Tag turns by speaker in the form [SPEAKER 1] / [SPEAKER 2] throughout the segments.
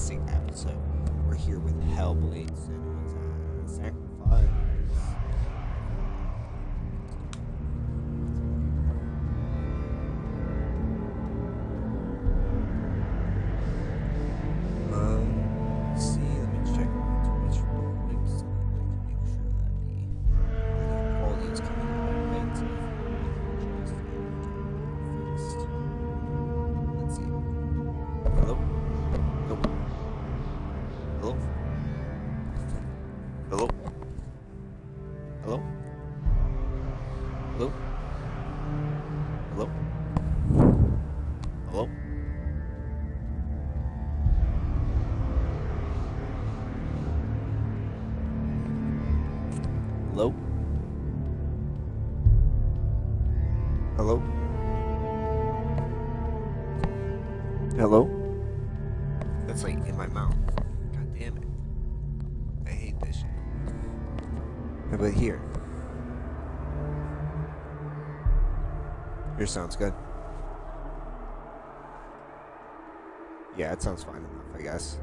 [SPEAKER 1] interesting episode. We're here with Hellblade, Senua's Sacrifice. See, let me check my Twitch real quick so that I can make sure that the quality is coming out right. First, let's see. Hello? Nope. Hello? Hello? Hello? Hello? Hello? Hello? Hello? Hello? Hello? That's like in my mouth. God damn it. I hate this shit. How about here? Here sounds good. Yeah, it sounds fine enough, I guess.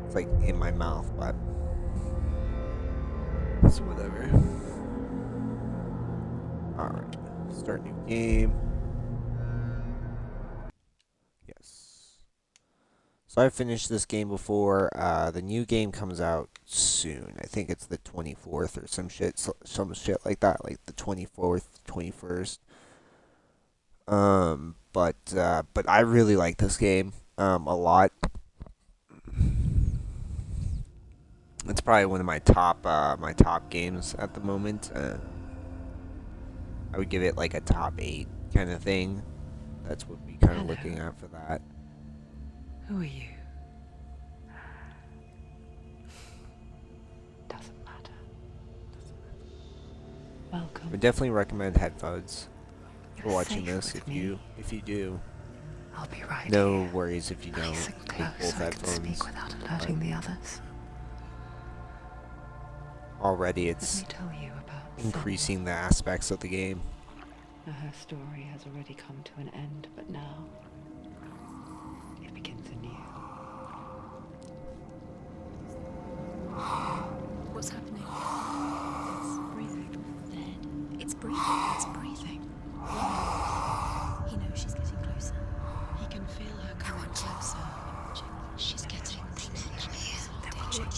[SPEAKER 1] It's like in my mouth, but it's whatever. Alright. Start new game. Yes. So I finished this game before. The new game comes out soon. I think it's the 24th or some shit like that. Like the 24th, 21st. But I really like this game a lot. It's probably one of my top games at the moment. I would give it like a top 8 kind of thing. That's what we're kind of looking at for that.
[SPEAKER 2] Who are you? Doesn't matter. Welcome.
[SPEAKER 1] I definitely recommend headphones for
[SPEAKER 2] You're
[SPEAKER 1] watching
[SPEAKER 2] safe
[SPEAKER 1] this
[SPEAKER 2] with
[SPEAKER 1] if you do.
[SPEAKER 2] I'll be right
[SPEAKER 1] No
[SPEAKER 2] here.
[SPEAKER 1] worries if you don't.
[SPEAKER 2] Nice and
[SPEAKER 1] Take
[SPEAKER 2] close
[SPEAKER 1] both
[SPEAKER 2] so I can
[SPEAKER 1] headphones.
[SPEAKER 2] speak without alerting the others.
[SPEAKER 1] Already
[SPEAKER 2] Let
[SPEAKER 1] it's
[SPEAKER 2] me tell you about
[SPEAKER 1] increasing the aspects of the game.
[SPEAKER 2] Senua. Her story has already come to an end, but now it begins anew.
[SPEAKER 3] What's happening? It's breathing. Dead. It's breathing. It's breathing. He knows she's getting closer. He can feel her coming closer. She's getting closer. They're watching.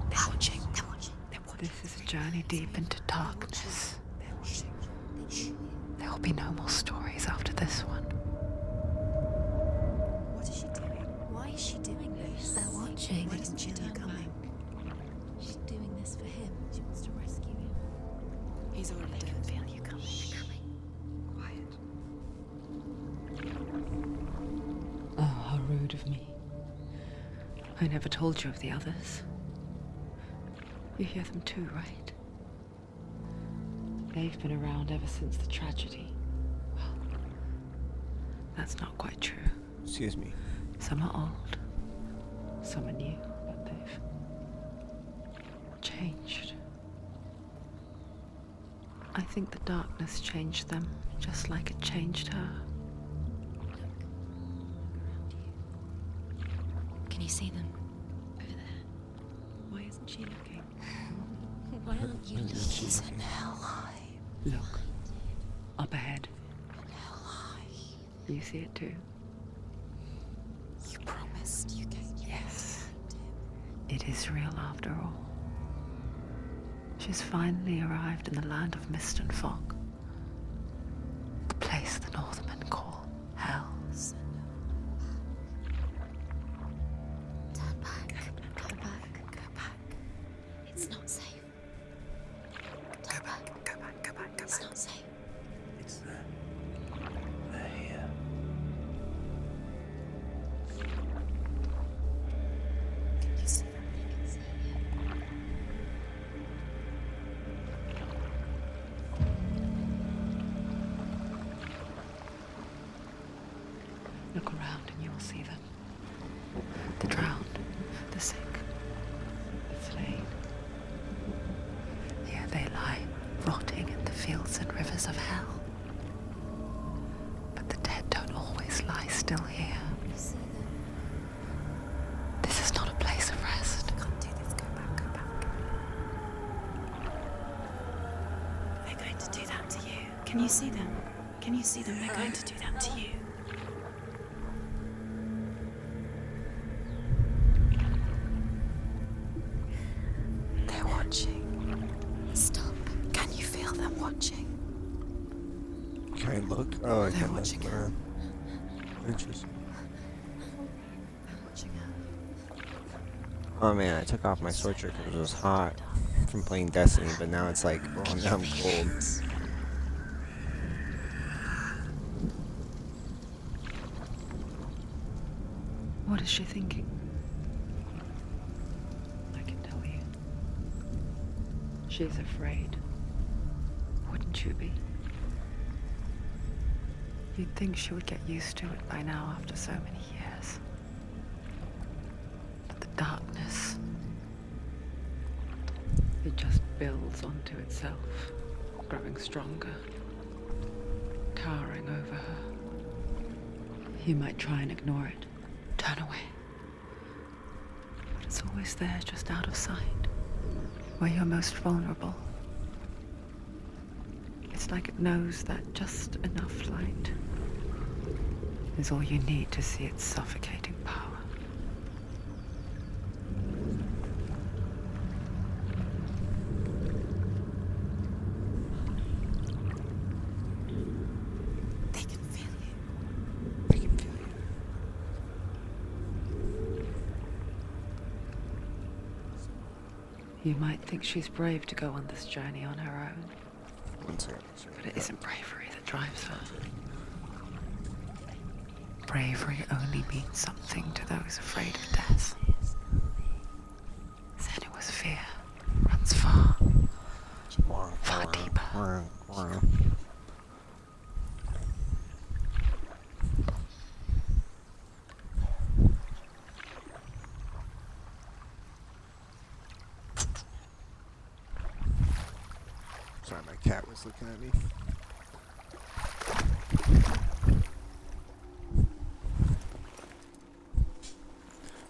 [SPEAKER 3] They're watching. They're watching. They're watching.
[SPEAKER 2] This is a journey deep into darkness.
[SPEAKER 3] They're watching.
[SPEAKER 2] There will be no more stories after this one.
[SPEAKER 3] What is she doing? Why is she doing this? They're watching. Why doesn't she turn coming? She's doing this for him. She wants to rescue him. He's already dead. I can feel you coming. Quiet.
[SPEAKER 2] Oh, how rude of me. I never told you of the others. You hear them too, right? They've been around ever since the tragedy. Well, that's not quite true.
[SPEAKER 1] Excuse me.
[SPEAKER 2] Some are old, some are new, but they've changed. I think the darkness changed them, just like it changed her.
[SPEAKER 3] Can you see them? Over there. Why isn't she looking? Why aren't you looking? He's in hell high.
[SPEAKER 2] Look, up ahead.
[SPEAKER 3] In hell high.
[SPEAKER 2] You see it too?
[SPEAKER 3] You promised you came.
[SPEAKER 2] Yes. It is real after all. She's finally arrived in the land of mist and fog. The place the Northmen call hell.
[SPEAKER 3] Turn back. Go back. Go back. It's not safe. Turn back. Go back. Go back. Go back. It's not safe.
[SPEAKER 1] It's they're here.
[SPEAKER 3] Can you see them? I can see you.
[SPEAKER 2] Look around and you will see them. The drowned, the sick, the slain. Here they lie, rotting in the fields and rivers of hell. But the dead don't always lie still here.
[SPEAKER 3] You see them? Can you see them? Can you see them? They're going to do that to you. They're watching. Stop. Can you feel them watching?
[SPEAKER 1] Can I look? Oh, I
[SPEAKER 3] They're
[SPEAKER 1] can look.
[SPEAKER 3] watching her.
[SPEAKER 1] Interesting.
[SPEAKER 3] They're watching her.
[SPEAKER 1] Oh man, I took off my sweatshirt because it was hot from playing Destiny, but now it's like, oh, now I'm cold.
[SPEAKER 2] What is she thinking? I can tell you. She's afraid. Wouldn't you be? You'd think she would get used to it by now after so many years. But the darkness, it just builds onto itself, growing stronger, towering over her. You might try and ignore it, turn away. But it's always there, just out of sight, where you're most vulnerable. It's like it knows that just enough light is all you need to see its suffocating power.
[SPEAKER 3] They can feel you.
[SPEAKER 1] I can feel you.
[SPEAKER 2] You might think she's brave to go on this journey on her own,
[SPEAKER 1] One second.
[SPEAKER 2] but it isn't bravery that drives her. Bravery only means something to those afraid of death. Senua's fear runs far, far deeper.
[SPEAKER 1] Sorry, my cat was looking at me.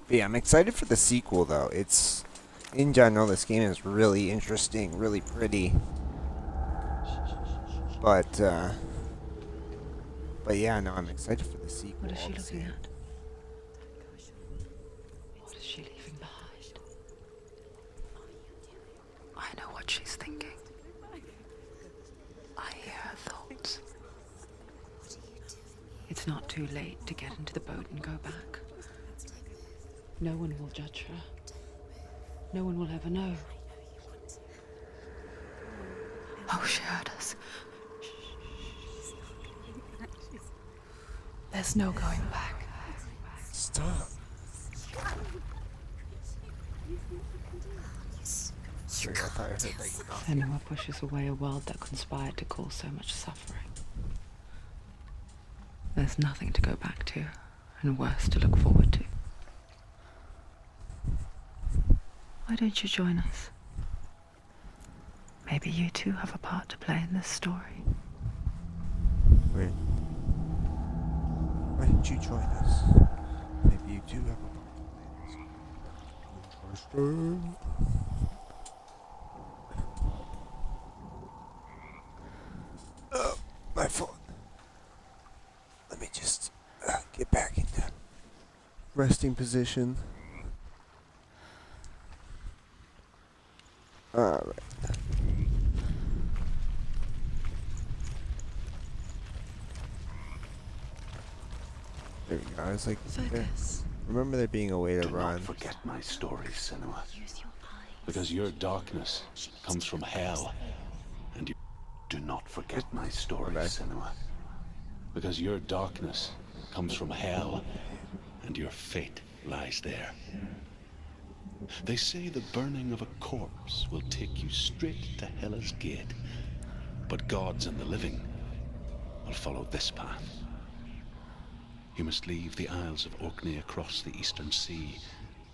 [SPEAKER 1] But yeah, I'm excited for the sequel though. It's, in general, this game is really interesting, really pretty. But yeah, no, I'm excited for the sequel.
[SPEAKER 2] What is she
[SPEAKER 1] all the
[SPEAKER 2] looking
[SPEAKER 1] same.
[SPEAKER 2] at? What is she leaving behind? I know what she's thinking. I hear her thoughts. It's not too late to get into the boat and go back. No one will judge her. No one will ever know. Oh, she heard us. There's no going back.
[SPEAKER 1] Stop. Sorry, I thought I heard like nothing.
[SPEAKER 2] Senua pushes away a world that conspired to cause so much suffering. There's nothing to go back to, and worse to look forward to. Why don't you join us? Maybe you too have a part to play in this story.
[SPEAKER 1] Wait. Why didn't you join us? Maybe you do have a part. Oh, my phone. Let me just get back into resting position. Alright. There we go. I was like,
[SPEAKER 3] Focus.
[SPEAKER 1] remember there being a way to
[SPEAKER 4] Do
[SPEAKER 1] run.
[SPEAKER 4] not forget my stories, Senua. Because your darkness comes from hell. And you do not forget my stories, Senua. Because your darkness comes from hell. And your fate lies there. They say the burning of a corpse will take you straight to Hela's gate. But gods and the living will follow this path. You must leave the Isles of Orkney across the eastern sea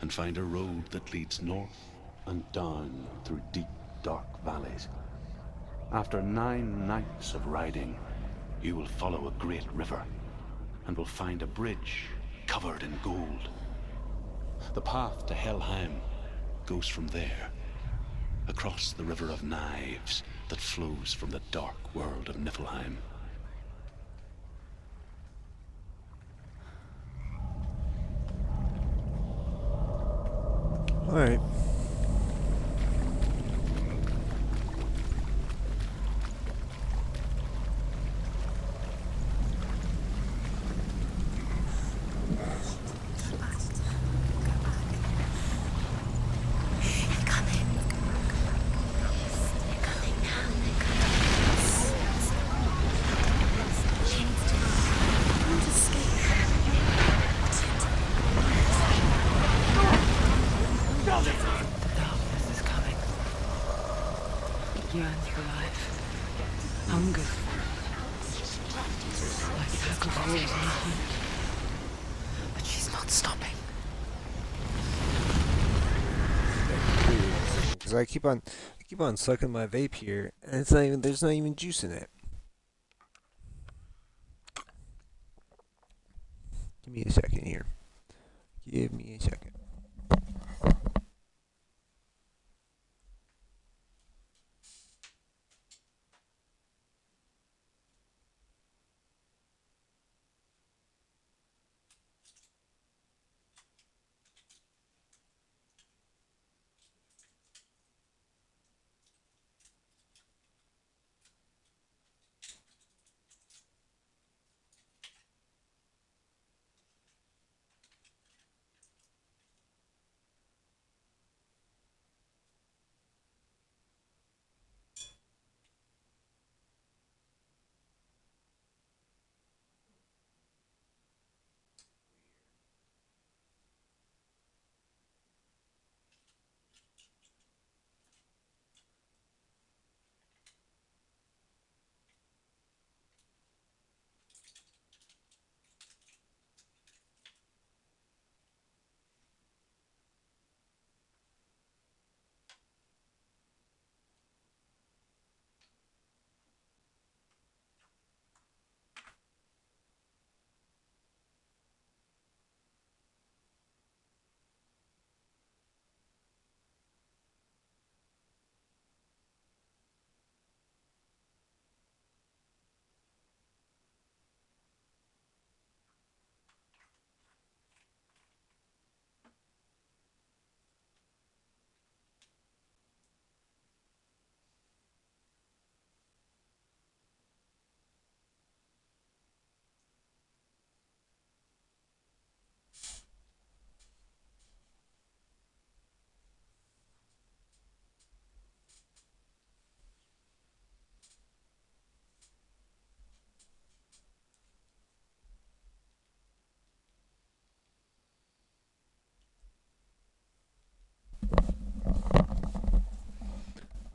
[SPEAKER 4] and find a road that leads north and down through deep, dark valleys. After 9 nights of riding, you will follow a great river and will find a bridge covered in gold. The path to Helheim goes from there, across the River of Knives, that flows from the dark world of Niflheim.
[SPEAKER 1] Alright.
[SPEAKER 2] Darkness is coming. It yearns for life. Hungers for it. Like pack of wolves on a hunt. But she's not stopping.
[SPEAKER 1] Because I keep on sucking my vape here, and there's not even juice in it. Give me a second here. Give me a second.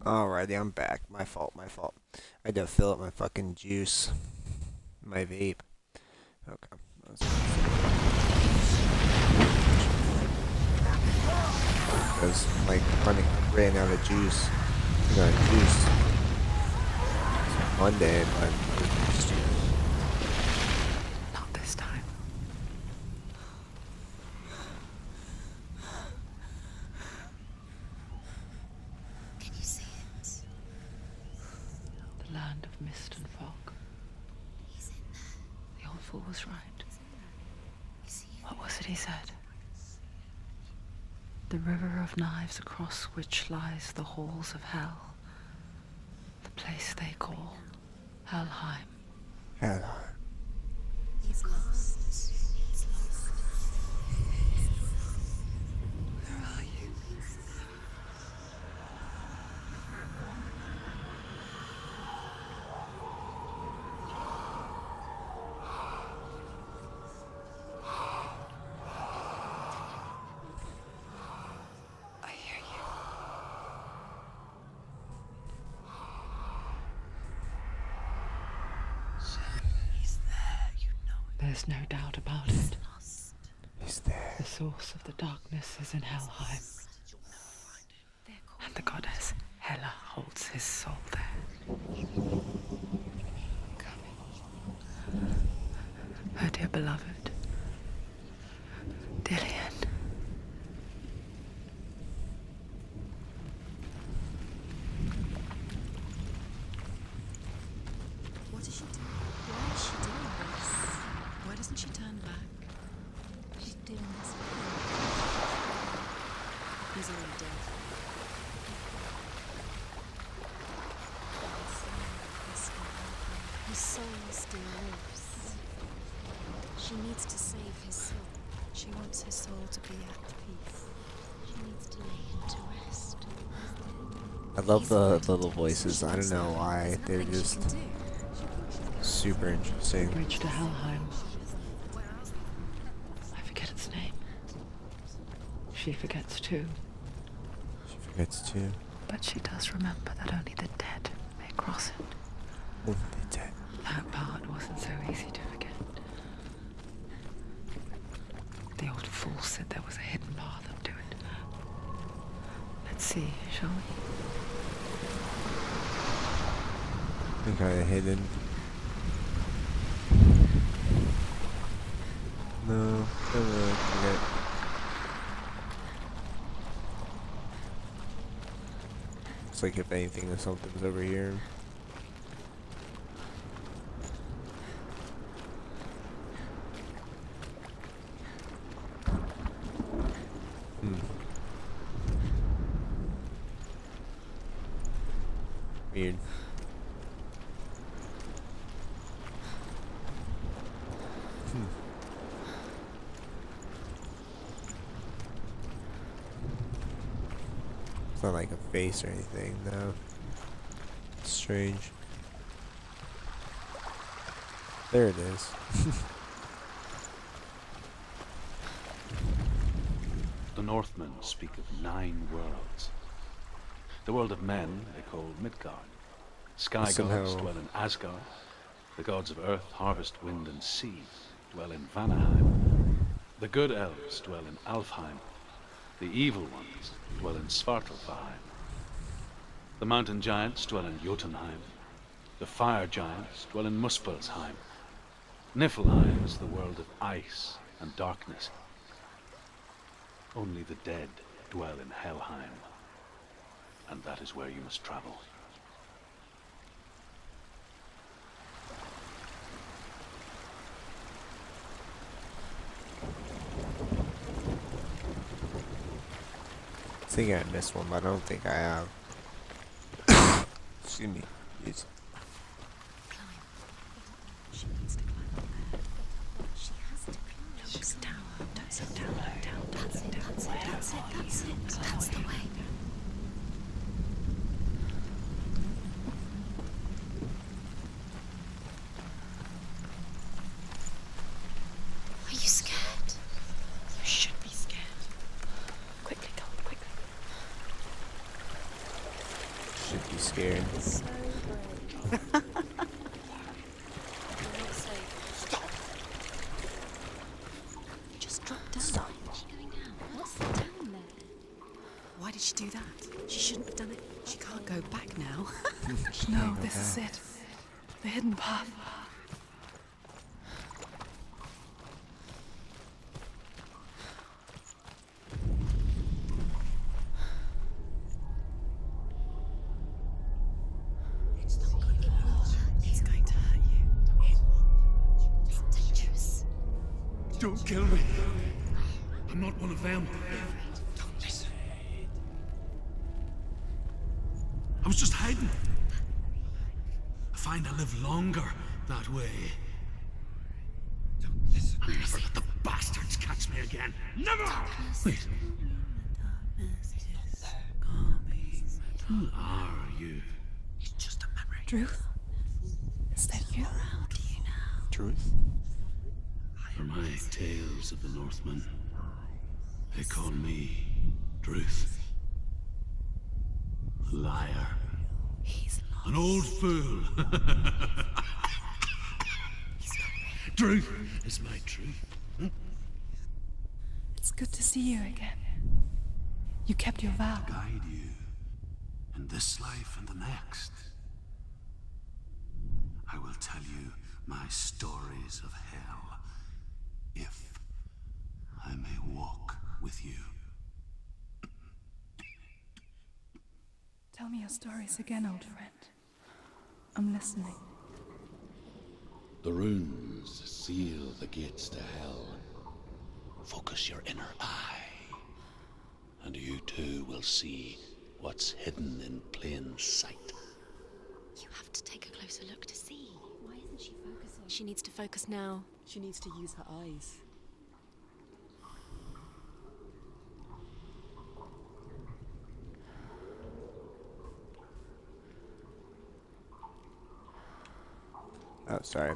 [SPEAKER 1] Alrighty, I'm back. My fault. I had to fill up my fucking juice. My vape. Okay. Because, like, ran out of juice. Juice. It's Monday, but
[SPEAKER 2] Not this time.
[SPEAKER 3] Can you see it?
[SPEAKER 2] The land of mist and fog.
[SPEAKER 3] He's in there.
[SPEAKER 2] The old fool was right.
[SPEAKER 3] You see it?
[SPEAKER 2] What was it he said? The river of knives across which lies the halls of hell. The place they call Helheim.
[SPEAKER 3] He's lost. He's lost.
[SPEAKER 2] Where are you? I hear you. He's there, you know it. There's no doubt about it.
[SPEAKER 1] he's there.
[SPEAKER 2] The source of the darkness is in Helheim. And the goddess Hela holds his soul there. Her dear beloved, Dillian.
[SPEAKER 3] His soul still lives. She needs to save his soul. She wants his soul to be at peace. She needs to lay him to rest.
[SPEAKER 1] I love the little voices. I don't know why. They're just super interesting.
[SPEAKER 2] Bridge to Helheim. I forget its name. She forgets too.
[SPEAKER 1] She forgets too.
[SPEAKER 2] But she does remember that only the dead may cross it.
[SPEAKER 1] Only the dead.
[SPEAKER 2] That part wasn't so easy to forget. The old fool said there was a hidden path up to it. Let's see, shall we?
[SPEAKER 1] Kind of hidden. No, forget. Looks like if anything, there's something's over here. Weird. It's not like a face or anything, no. It's strange. There it is.
[SPEAKER 4] The Northmen speak of 9 worlds. The world of men they call Midgard. Sky gods dwell in Asgard. The gods of earth, harvest, wind, and sea dwell in Vanaheim. The good elves dwell in Alfheim. The evil ones dwell in Svartalfheim. The mountain giants dwell in Jotunheim. The fire giants dwell in Muspelheim. Niflheim is the world of ice and darkness. Only the dead dwell in Helheim. And that is where you must travel.
[SPEAKER 1] I think I missed one, but I don't think I have. Excuse me. Jeez.
[SPEAKER 3] She needs to climb up there. She has to climb. Just down. Don't sit down. Down. That's it. That's it. That's it. That's it. That's the way. Are you scared? You should be scared. Quickly, go. Quickly.
[SPEAKER 1] Should be scared.
[SPEAKER 3] So brave. You're not safe. Stop. You just dropped down.
[SPEAKER 1] Stop.
[SPEAKER 3] Where's she going down? What's down there? Why did she do that? She shouldn't have done it. She can't go back now.
[SPEAKER 2] No, this is it. The hidden path.
[SPEAKER 3] It's not going to hurt. It's going to hurt you. It's dangerous.
[SPEAKER 5] Don't kill me. I'm not one of them. Don't listen. I was just hiding. I find I live longer that way. Don't listen. I'll never let the bastards catch me again. Never! Wait. Who are you? It's just a memory.
[SPEAKER 2] Truth? Is that you?
[SPEAKER 1] Truth?
[SPEAKER 5] For my tales of the Northmen, they call me Druth. Liar.
[SPEAKER 3] He's lost.
[SPEAKER 5] An old fool. Truth is my truth.
[SPEAKER 2] It's good to see you again. You kept your vow.
[SPEAKER 5] Guide you in this life and the next. I will tell you my stories of hell, if I may walk with you.
[SPEAKER 2] Tell me your stories again, old friend. I'm listening.
[SPEAKER 4] The runes seal the gates to hell. Focus your inner eye, and you too will see what's hidden in plain sight.
[SPEAKER 3] You have to take a closer look to see. Why isn't She needs to focus now.
[SPEAKER 2] She needs to use her eyes.
[SPEAKER 1] Oh, sorry.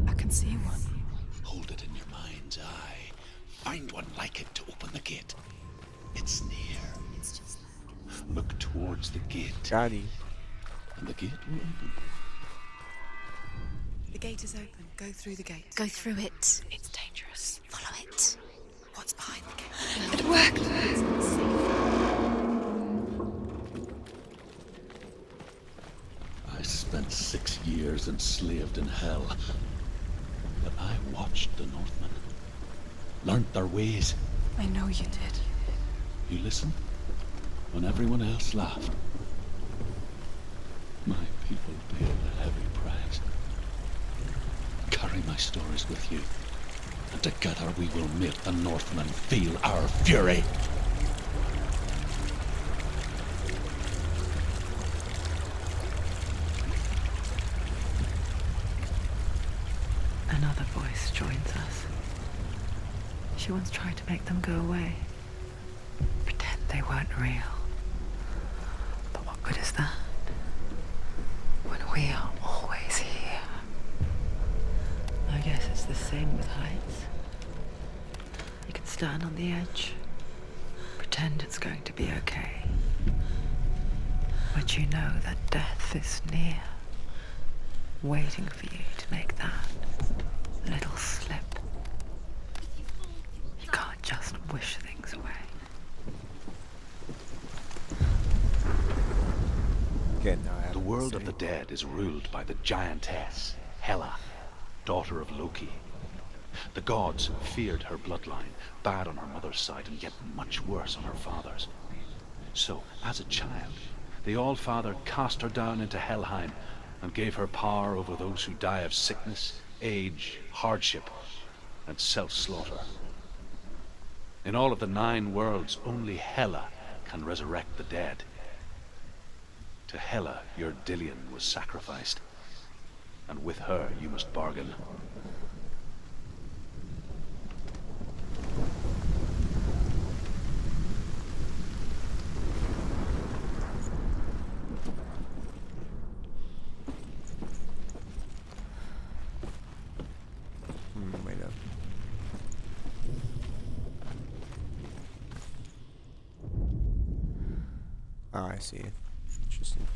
[SPEAKER 2] I can see one.
[SPEAKER 5] Hold it in your mind's eye. Find one like it to open the gate. It's near.
[SPEAKER 3] It's just
[SPEAKER 5] Look towards the gate,
[SPEAKER 1] Johnny.
[SPEAKER 5] and the gate will open.
[SPEAKER 2] The gate is open. Go through the gate.
[SPEAKER 3] go through it.
[SPEAKER 2] It's dangerous.
[SPEAKER 3] Follow it.
[SPEAKER 2] What's behind the gate?
[SPEAKER 3] It worked.
[SPEAKER 5] I spent 6 years enslaved in hell. But I watched the Northmen. Learnt their ways.
[SPEAKER 2] I know you did.
[SPEAKER 5] You listened when everyone else laughed. My people paid a heavy price. Carry my stories with you, and together we will make the Northmen feel our fury.
[SPEAKER 2] Another voice joins us. She once tried to make them go away. Pretend they weren't real. But what good is that? When we are always here. I guess it's the same with heights. You can stand on the edge, pretend it's going to be okay. But you know that death is near, waiting for you to make that little slip. You can't just wish things away.
[SPEAKER 1] Again, no, I
[SPEAKER 5] The
[SPEAKER 1] haven't
[SPEAKER 5] world of
[SPEAKER 1] seen
[SPEAKER 5] the dead is ruled by the giantess, Hela, daughter of Loki. The gods feared her bloodline, bad on her mother's side and yet much worse on her father's. So, as a child, the All-Father cast her down into Helheim and gave her power over those who die of sickness, age, hardship, and self-slaughter. In all of the 9 worlds, only Hela can resurrect the dead. To Hela, your Dillion was sacrificed, and with her you must bargain.
[SPEAKER 1] Wait up. Oh, I see. Interesting.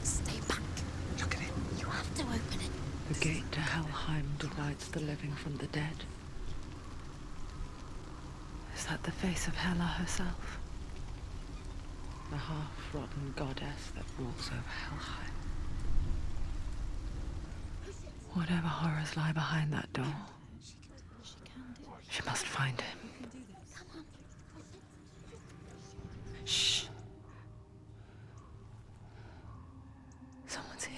[SPEAKER 3] Stay back.
[SPEAKER 5] Look at it.
[SPEAKER 3] You have to open it.
[SPEAKER 2] The gate to Helheim divides the living from the dead. Is that the face of Hela herself? The half-rotten goddess that walks over Helheim. Whatever horrors lie behind that door, she must find him. Shh. Someone's here.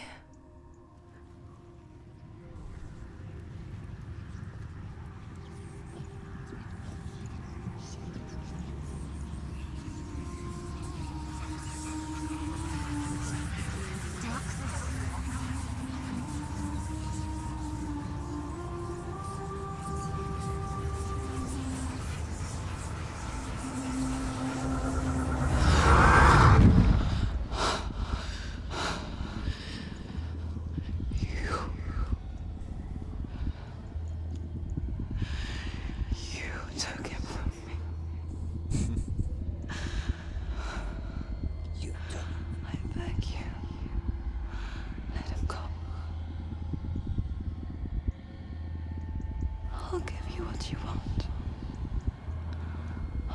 [SPEAKER 2] You took him from me.
[SPEAKER 1] You done.
[SPEAKER 2] I beg you. Let him go. I'll give you what you want. A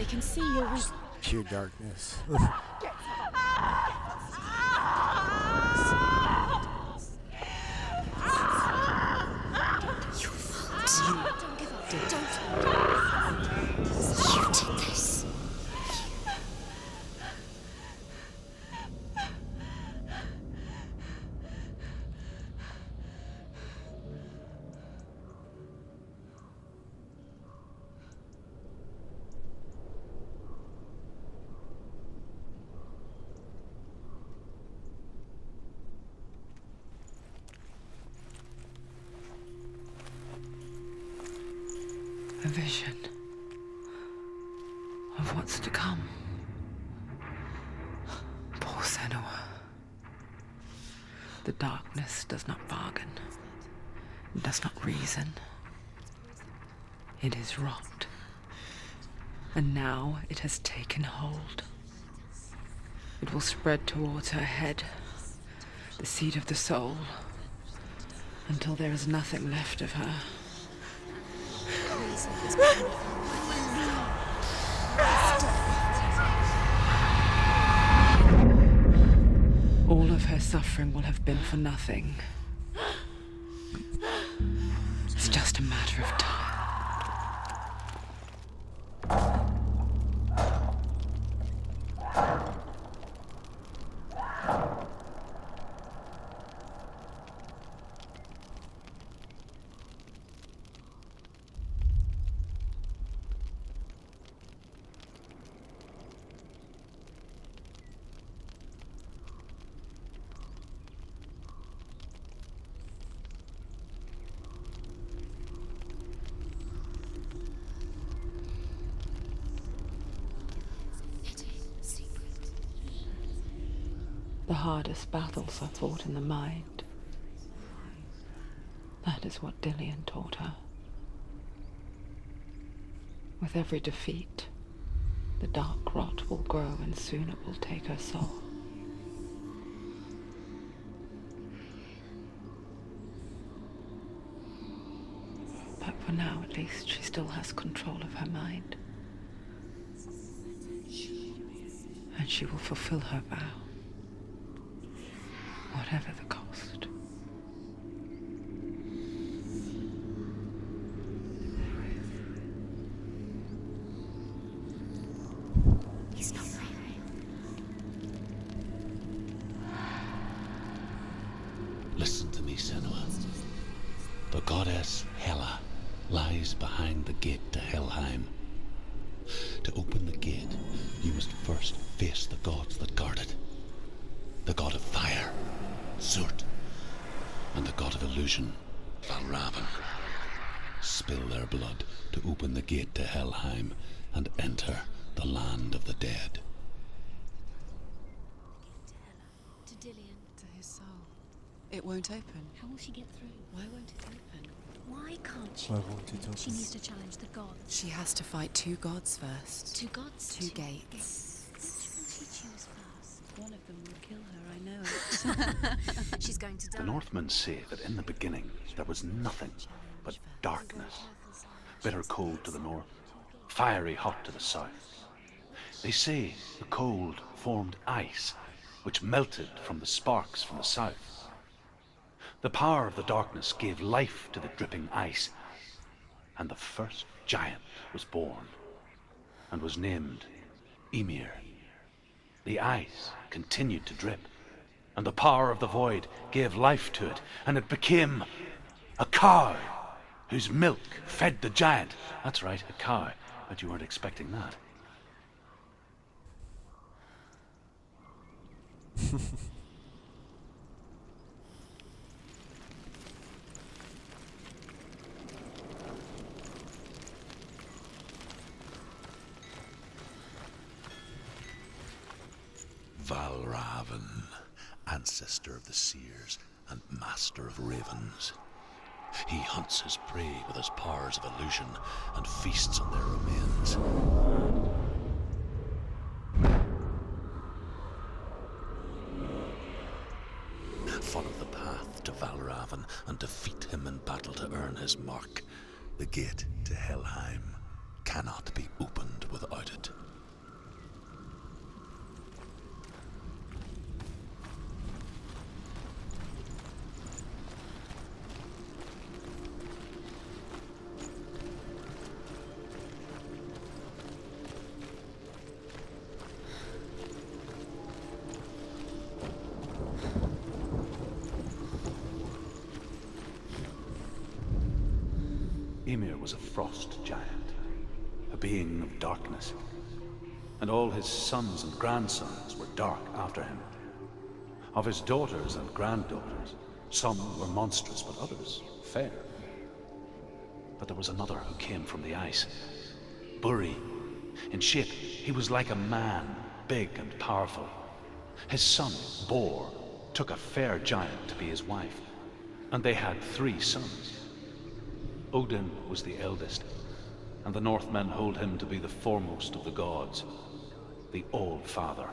[SPEAKER 3] They can see you're weak.
[SPEAKER 1] Pure darkness.
[SPEAKER 3] You fault. Don't give up. Don't. You did this.
[SPEAKER 2] A vision of what's to come. Poor Senua. The darkness does not bargain, does not reason. It is rot. And now it has taken hold. It will spread towards her head, the seat of the soul, until there is nothing left of her. All of her suffering will have been for nothing. It's just a matter of time. The hardest battles are fought in the mind. That is what Dillian taught her. With every defeat, the dark rot will grow and soon it will take her soul. But for now, at least, she still has control of her mind. And she will fulfill her vow. Whatever the cost.
[SPEAKER 3] He's not real.
[SPEAKER 4] Listen to me, Senua. The goddess Hela lies behind the gate to Helheim. To open the gate, you must first face the gods that guard it. The god of fire, Zurt, and the god of illusion, Valravan. Spill their blood to open the gate to Helheim and enter the land of the dead.
[SPEAKER 3] To Dillian.
[SPEAKER 6] To his soul. It won't open.
[SPEAKER 3] How will she get through?
[SPEAKER 6] Why won't it open?
[SPEAKER 3] Why can't she?
[SPEAKER 1] Why won't it open?
[SPEAKER 3] She needs to challenge the gods.
[SPEAKER 6] She has to fight two gods first.
[SPEAKER 3] Two gods?
[SPEAKER 6] Two gates.
[SPEAKER 3] Which will she choose first?
[SPEAKER 6] One of them will kill her, I know.
[SPEAKER 3] She's going to die.
[SPEAKER 5] The Northmen say that in the beginning there was nothing but darkness. Bitter cold to the north, fiery hot to the south. They say the cold formed ice, which melted from the sparks from the south. The power of the darkness gave life to the dripping ice, and the first giant was born, and was named Ymir. The ice continued to drip, and the power of the void gave life to it, and it became a cow whose milk fed the giant. That's right, a cow. But you weren't expecting that.
[SPEAKER 4] Valravan, ancestor of the seers and master of ravens. He hunts his prey with his powers of illusion and feasts on their remains. Follow the path to Valravan and defeat him in battle to earn his mark. The gate to Helheim cannot be opened without it.
[SPEAKER 5] Ymir was a frost giant, a being of darkness, and all his sons and grandsons were dark after him. Of his daughters and granddaughters, some were monstrous, but others fair. But there was another who came from the ice. Buri. In shape, he was like a man, big and powerful. His son, Bor, took a fair giant to be his wife, and they had 3 sons. Odin was the eldest, and the Northmen hold him to be the foremost of the gods, the All-Father.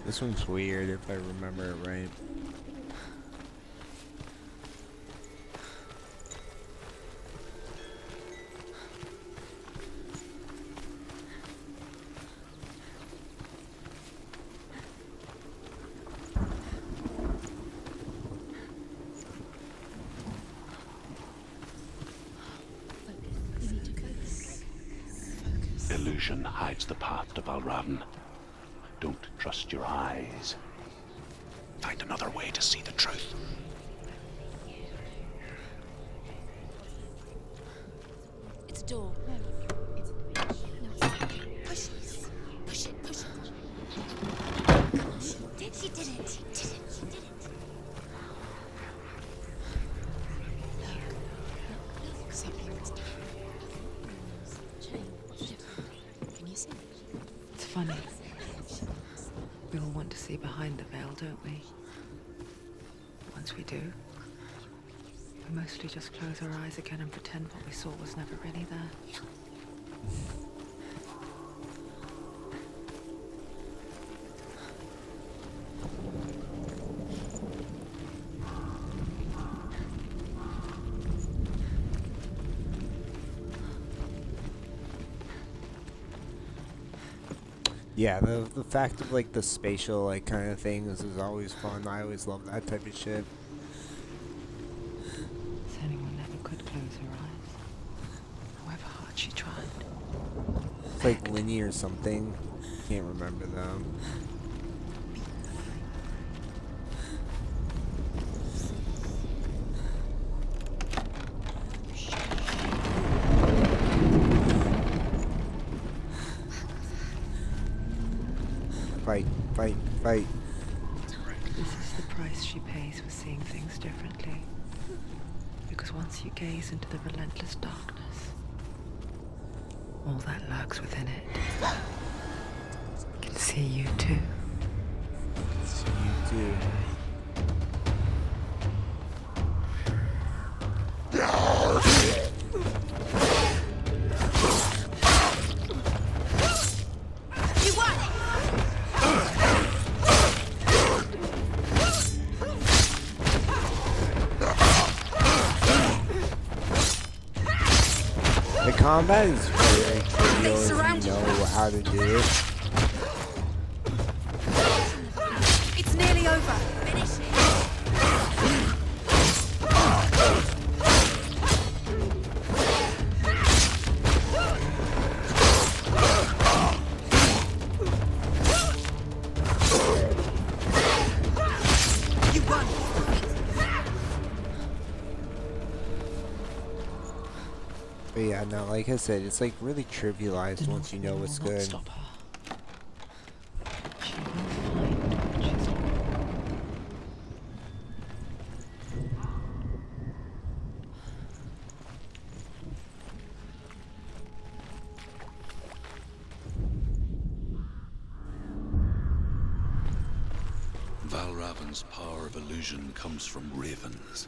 [SPEAKER 1] This one's weird if I remember it right.
[SPEAKER 4] Illusion hides the path to Valravn. Don't trust your eyes. Find another way to see the truth.
[SPEAKER 3] It's a door. No, it's push it. Push it. Push it. Come on. She did it. She did it. She did it. Look. Something's changed. Can you see?
[SPEAKER 2] It's funny. We all want to see behind the veil, don't we? Once we do, we mostly just close our eyes again and pretend what we saw was never really there.
[SPEAKER 1] Yeah, the fact of like the spatial like kind of things is always fun. I always love that type of shit.
[SPEAKER 2] Senua never could close her eyes, however hard she tried.
[SPEAKER 1] It's like Linny or something. Can't remember them. Fight, fight, fight.
[SPEAKER 2] This is the price she pays for seeing things differently. Because once you gaze into the relentless darkness, all that lurks within it can see you too.
[SPEAKER 1] See you too. The combat is very trivial if you know how to do it.
[SPEAKER 3] It's nearly over. Finish it. You won.
[SPEAKER 1] But yeah, no, like I said, it's like really trivialized
[SPEAKER 2] The
[SPEAKER 1] once you know
[SPEAKER 2] Northmen
[SPEAKER 1] what's
[SPEAKER 2] will not
[SPEAKER 1] good.
[SPEAKER 2] stop her. She will find what she's looking for.
[SPEAKER 4] Valravan's power of illusion comes from ravens.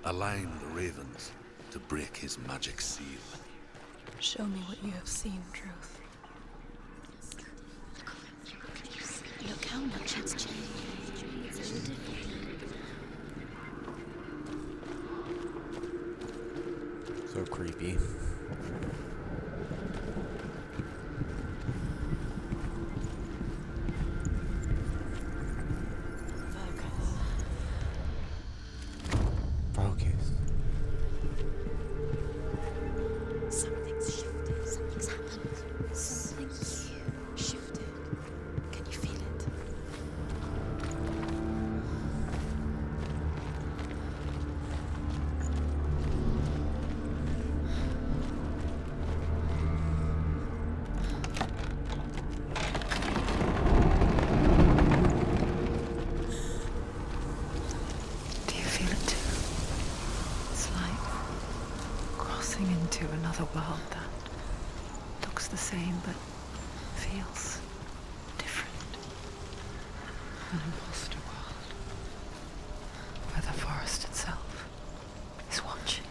[SPEAKER 4] Align the ravens to break his magic seal.
[SPEAKER 6] Show me what you have seen, Truth.
[SPEAKER 3] Look how much it's changed. It's all different.
[SPEAKER 1] So creepy. Focus.
[SPEAKER 3] Something's shifted. Something's happened. Something huge shifted. Can you feel it?
[SPEAKER 2] Do you feel it too? It's like crossing into another world that looks the same but feels different. An imposter world where the forest itself is watching.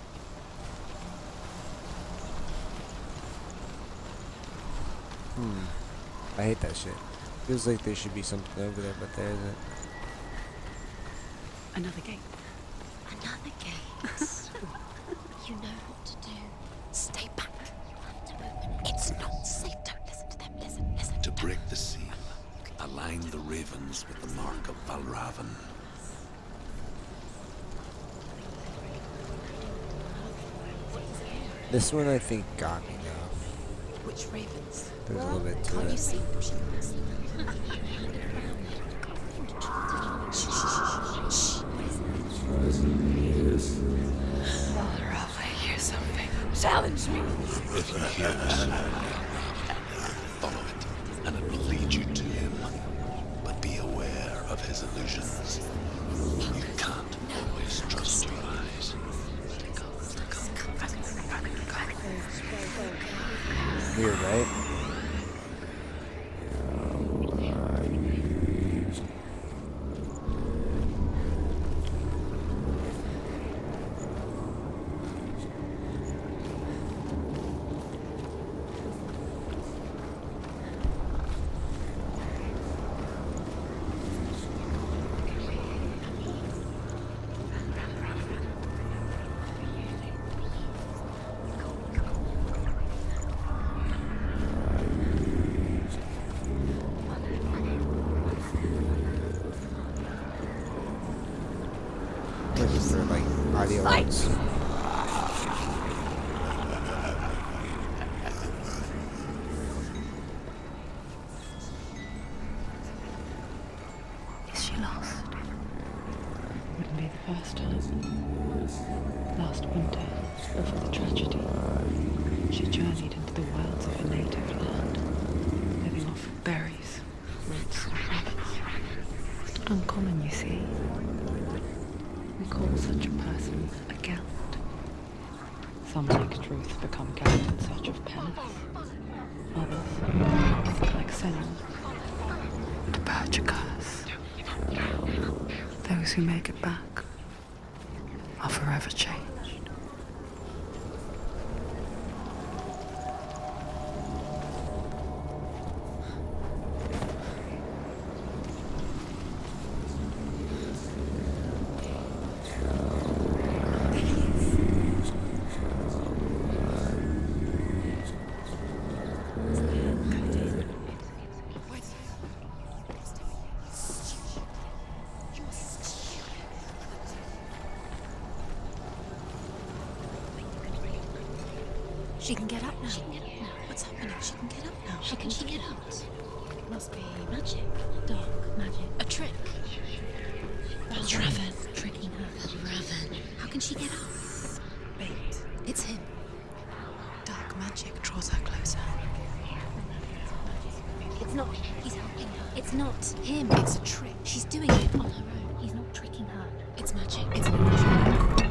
[SPEAKER 1] I hate that shit. Feels like there should be something over there, but there isn't.
[SPEAKER 6] Another gate.
[SPEAKER 3] Another gate. You know what to do. Stay back. You have to open it. It's not safe. Don't listen to them. Listen.
[SPEAKER 4] To break the seal, align the ravens with the mark of Valravan.
[SPEAKER 1] This one I think got me now.
[SPEAKER 6] Which ravens?
[SPEAKER 1] There's a little bit to
[SPEAKER 3] Can't you
[SPEAKER 1] it.
[SPEAKER 3] see them? Shh. What is that?
[SPEAKER 2] Valrav, I hear something. Challenge me!
[SPEAKER 4] If you hear the sound, follow it, and it will lead you to him. But be aware of his illusions. You can't always trust your eyes.
[SPEAKER 1] Weird, right? Looking for like audio logs.
[SPEAKER 2] Is she lost? Wouldn't be the first time. Last winter, before the tragedy, she journeyed into the wilds of her native land, living off of berries, roots, and rabbits. Uncommon, you see. We call such a person a gallant. Some, like Truth, become gallant in search of penance. Others, like Senua, would purge a curse. Those who make it back are forever changed.
[SPEAKER 3] She can get up now. What's happening? She can get up now. How can she get up? It must be magic. Dark magic. A trick. That's Raven. Tricking her. Raven. How can she get up?
[SPEAKER 6] Bait.
[SPEAKER 3] It's him.
[SPEAKER 6] Dark magic draws her closer.
[SPEAKER 3] It's not. He's helping her. It's not him. It's a trick. She's doing it on her own. He's not tricking her. It's magic. It's an illusion.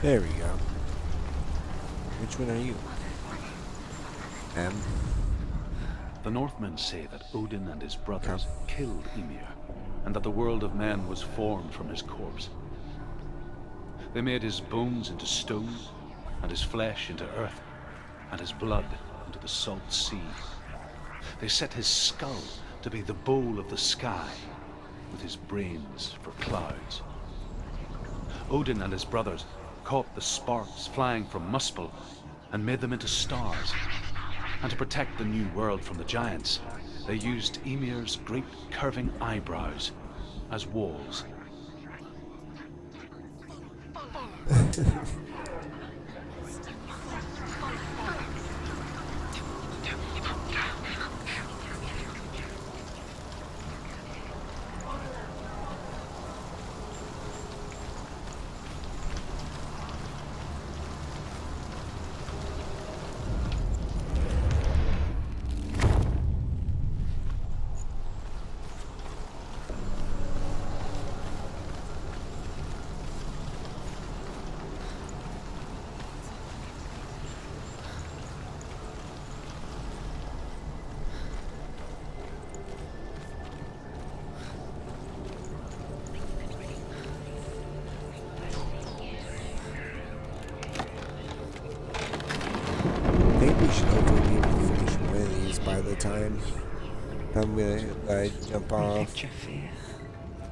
[SPEAKER 1] There we go. Which one are you? M.
[SPEAKER 5] The Northmen say that Odin and his brothers killed Ymir, and that the world of men was formed from his corpse. They made his bones into stone, and his flesh into earth, and his blood into the salt sea. They set his skull to be the bowl of the sky, with his brains for clouds. Odin and his brothers caught the sparks flying from Muspel and made them into stars. And to protect the new world from the giants, they used Ymir's great curving eyebrows as walls.
[SPEAKER 1] I think we should hopefully be able to finish one of these by the time I'm gonna jump
[SPEAKER 2] We
[SPEAKER 1] off.
[SPEAKER 2] picture fear,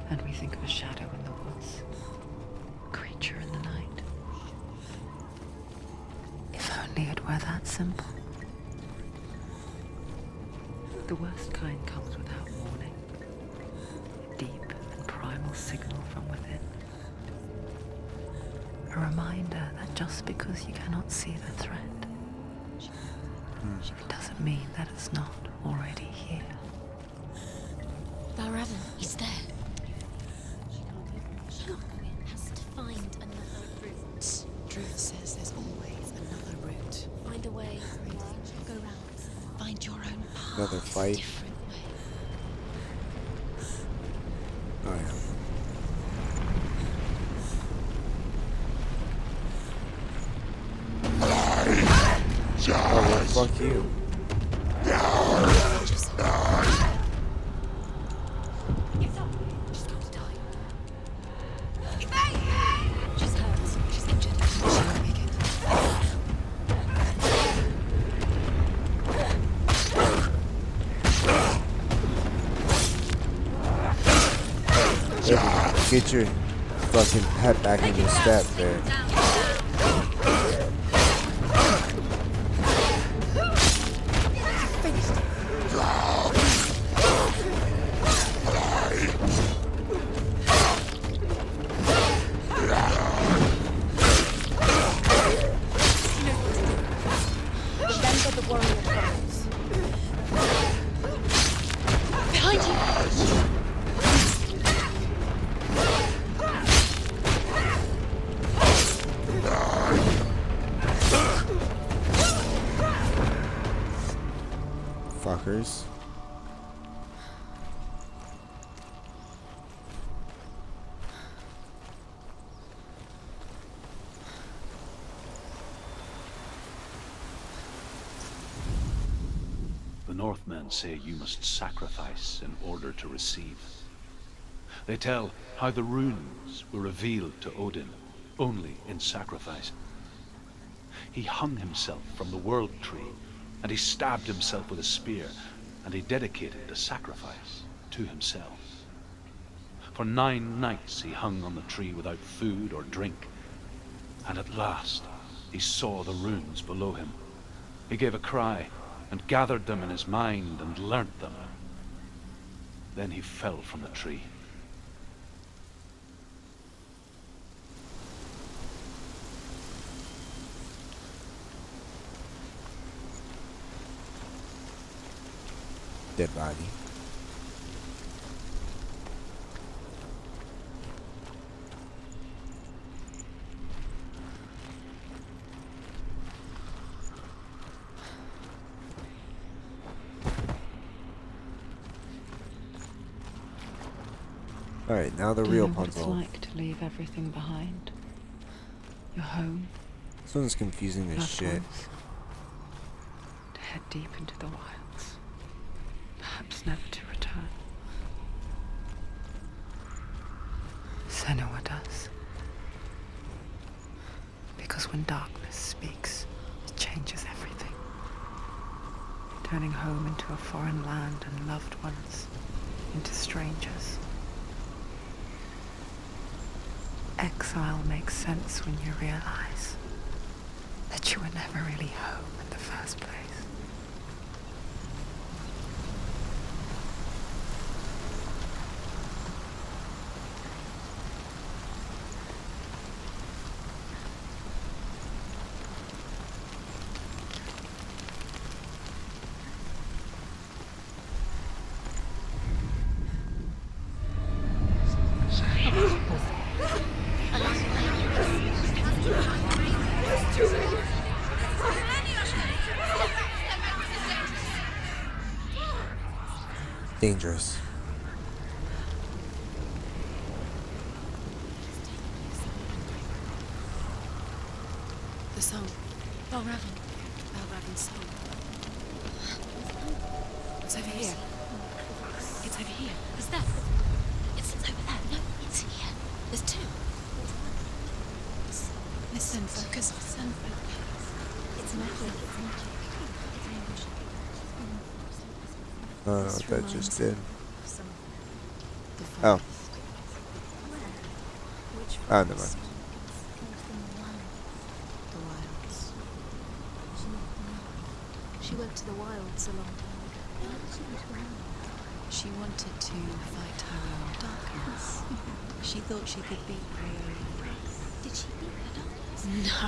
[SPEAKER 2] and we think of a shadow in the woods, creature in the night. If only it were that simple. The worst kind comes without warning. A deep and primal signal from within. A reminder that just because you cannot see the threat, it doesn't mean that it's not already here.
[SPEAKER 3] Valravan, he's there. Has to find another route.
[SPEAKER 6] Truth says there's always another route.
[SPEAKER 3] Find a way. Go round.
[SPEAKER 6] Find your own path.
[SPEAKER 1] Another fight.
[SPEAKER 3] Different way.
[SPEAKER 1] Oh yeah. Oh well, fuck you.
[SPEAKER 3] She's going to die. She's hurt. She's injured.
[SPEAKER 6] She won't make it.
[SPEAKER 1] Get your fucking head back in your step there.
[SPEAKER 3] Remember the warrior crows. Behind you!
[SPEAKER 1] Fuckers.
[SPEAKER 5] The Northmen say you must sacrifice in order to receive. They tell how the runes were revealed to Odin only in sacrifice. He hung himself from the world tree, and he stabbed himself with a spear, and he dedicated the sacrifice to himself. For 9 nights he hung on the tree without food or drink, and at last he saw the runes below him. He gave a cry, and gathered them in his mind and learnt them. Then he fell from the tree.
[SPEAKER 1] Dead body. Alright, now the
[SPEAKER 2] Do you
[SPEAKER 1] real
[SPEAKER 2] know what
[SPEAKER 1] puzzle.
[SPEAKER 2] it's like to leave everything behind? Your home,
[SPEAKER 1] This one's confusing as
[SPEAKER 2] loved
[SPEAKER 1] shit.
[SPEAKER 2] ones, to head deep into the wilds, perhaps never to return. Senua does. Because when darkness speaks, it changes everything. Turning home into a foreign land and loved ones into strangers. Exile makes sense when you realize that you were never really home in the first place.
[SPEAKER 1] Dangerous.
[SPEAKER 6] The song. Belraven. Belraven's song. It's over here. It's over here.
[SPEAKER 3] Is that? It's over there. No, it's here. There's two.
[SPEAKER 6] Listen, focus. Listen.
[SPEAKER 3] It's magic. It's magic.
[SPEAKER 1] I don't know what that just did.
[SPEAKER 6] The
[SPEAKER 1] Oh.
[SPEAKER 6] forest.
[SPEAKER 3] Which
[SPEAKER 1] Oh, never mind.
[SPEAKER 6] The wilds.
[SPEAKER 3] She went to the wilds a long time ago.
[SPEAKER 6] She wanted to fight her own darkness. She thought she could beat her own.
[SPEAKER 3] Did she beat her darkness?
[SPEAKER 6] No.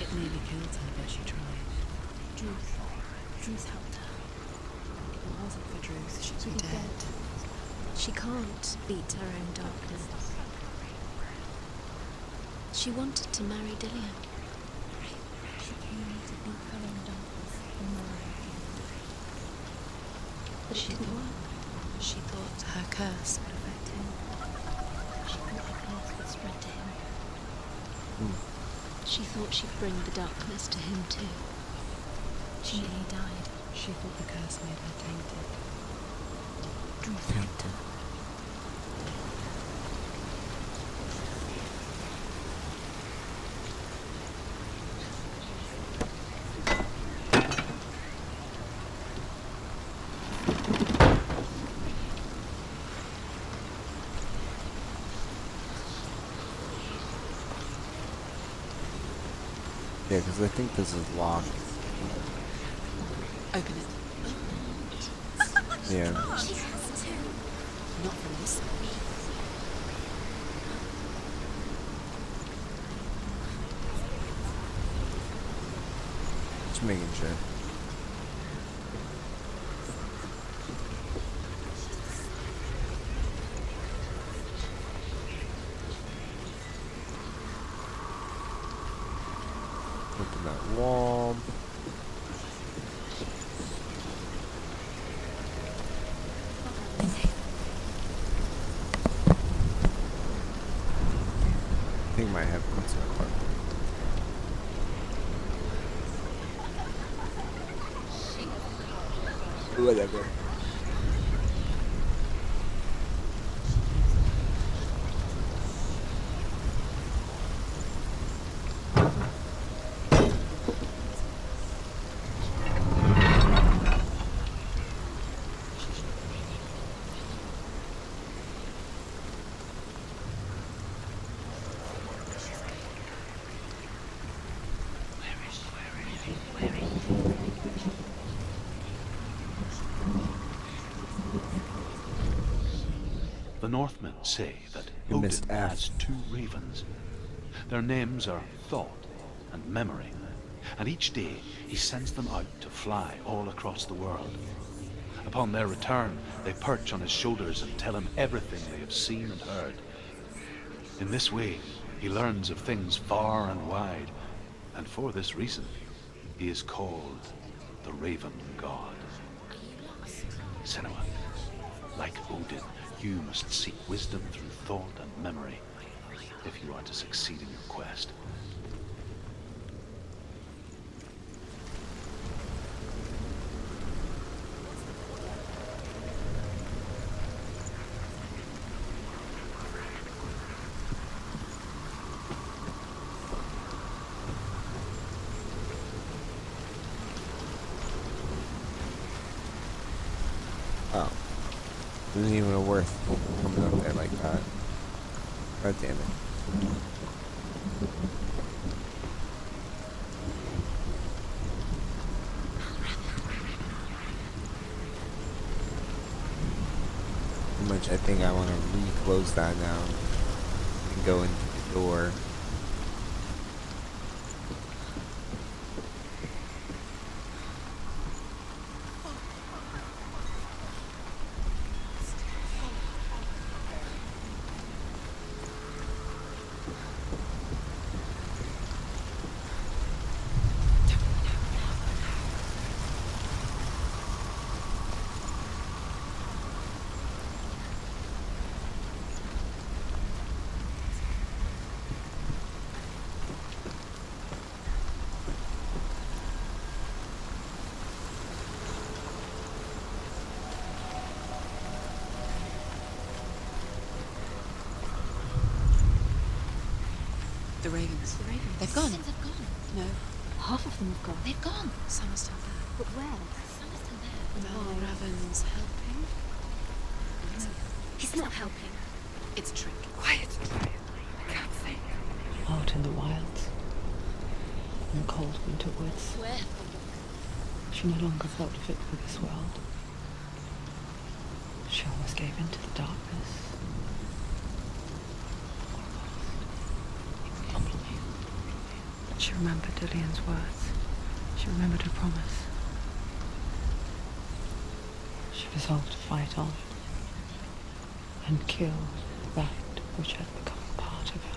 [SPEAKER 6] It nearly killed her, but she tried.
[SPEAKER 3] Druth helped her.
[SPEAKER 6] If it wasn't for Druth, she'd
[SPEAKER 3] She'd
[SPEAKER 6] be
[SPEAKER 3] be
[SPEAKER 6] dead.
[SPEAKER 3] She can't beat her own darkness. She wanted to marry Dillian. She came to beat her own darkness and marry him. But it didn't work.
[SPEAKER 6] She thought her curse would affect him.
[SPEAKER 3] She thought her curse would spread to him.
[SPEAKER 1] Hmm.
[SPEAKER 3] She thought she'd bring the darkness to him too. She nearly died.
[SPEAKER 6] She thought the curse made her tainted.
[SPEAKER 3] Druth helped her.
[SPEAKER 1] Yeah, because I think this is locked.
[SPEAKER 6] Open it.
[SPEAKER 1] Yeah.
[SPEAKER 3] She has to.
[SPEAKER 6] Not from this side.
[SPEAKER 1] Just making sure. Open that wall. I think I might have put some apart. Whatever.
[SPEAKER 5] The Northmen say that
[SPEAKER 1] You
[SPEAKER 5] Odin
[SPEAKER 1] missed F.
[SPEAKER 5] has two ravens. Their names are Thought and Memory, and each day he sends them out to fly all across the world. Upon their return, they perch on his shoulders and tell him everything they have seen and heard. In this way, he learns of things far and wide, and for this reason, he is called the Raven God. Senua, like Odin, you must seek wisdom through thought and memory. if you are to succeed in your quest.
[SPEAKER 1] Oh. Isn't even worth coming up there like that. God damn it. How much I think I want to re-close that now and go into the door.
[SPEAKER 6] The ravens.
[SPEAKER 3] The ravens.
[SPEAKER 6] They've gone.
[SPEAKER 3] They've gone.
[SPEAKER 6] No.
[SPEAKER 3] Half of them have gone. They've gone.
[SPEAKER 6] Some are still there.
[SPEAKER 3] But where? Some are still there.
[SPEAKER 6] Mel Raven's helping.
[SPEAKER 3] He's not helping.
[SPEAKER 6] It's a trick.
[SPEAKER 2] Quiet. I can't think.
[SPEAKER 6] Out in the wilds. In cold winter woods.
[SPEAKER 3] Where?
[SPEAKER 6] She no longer felt fit for this world. She almost gave in to the darkness. She remembered Dillian's words. She remembered her promise. She resolved to fight on and kill that which had become part of her.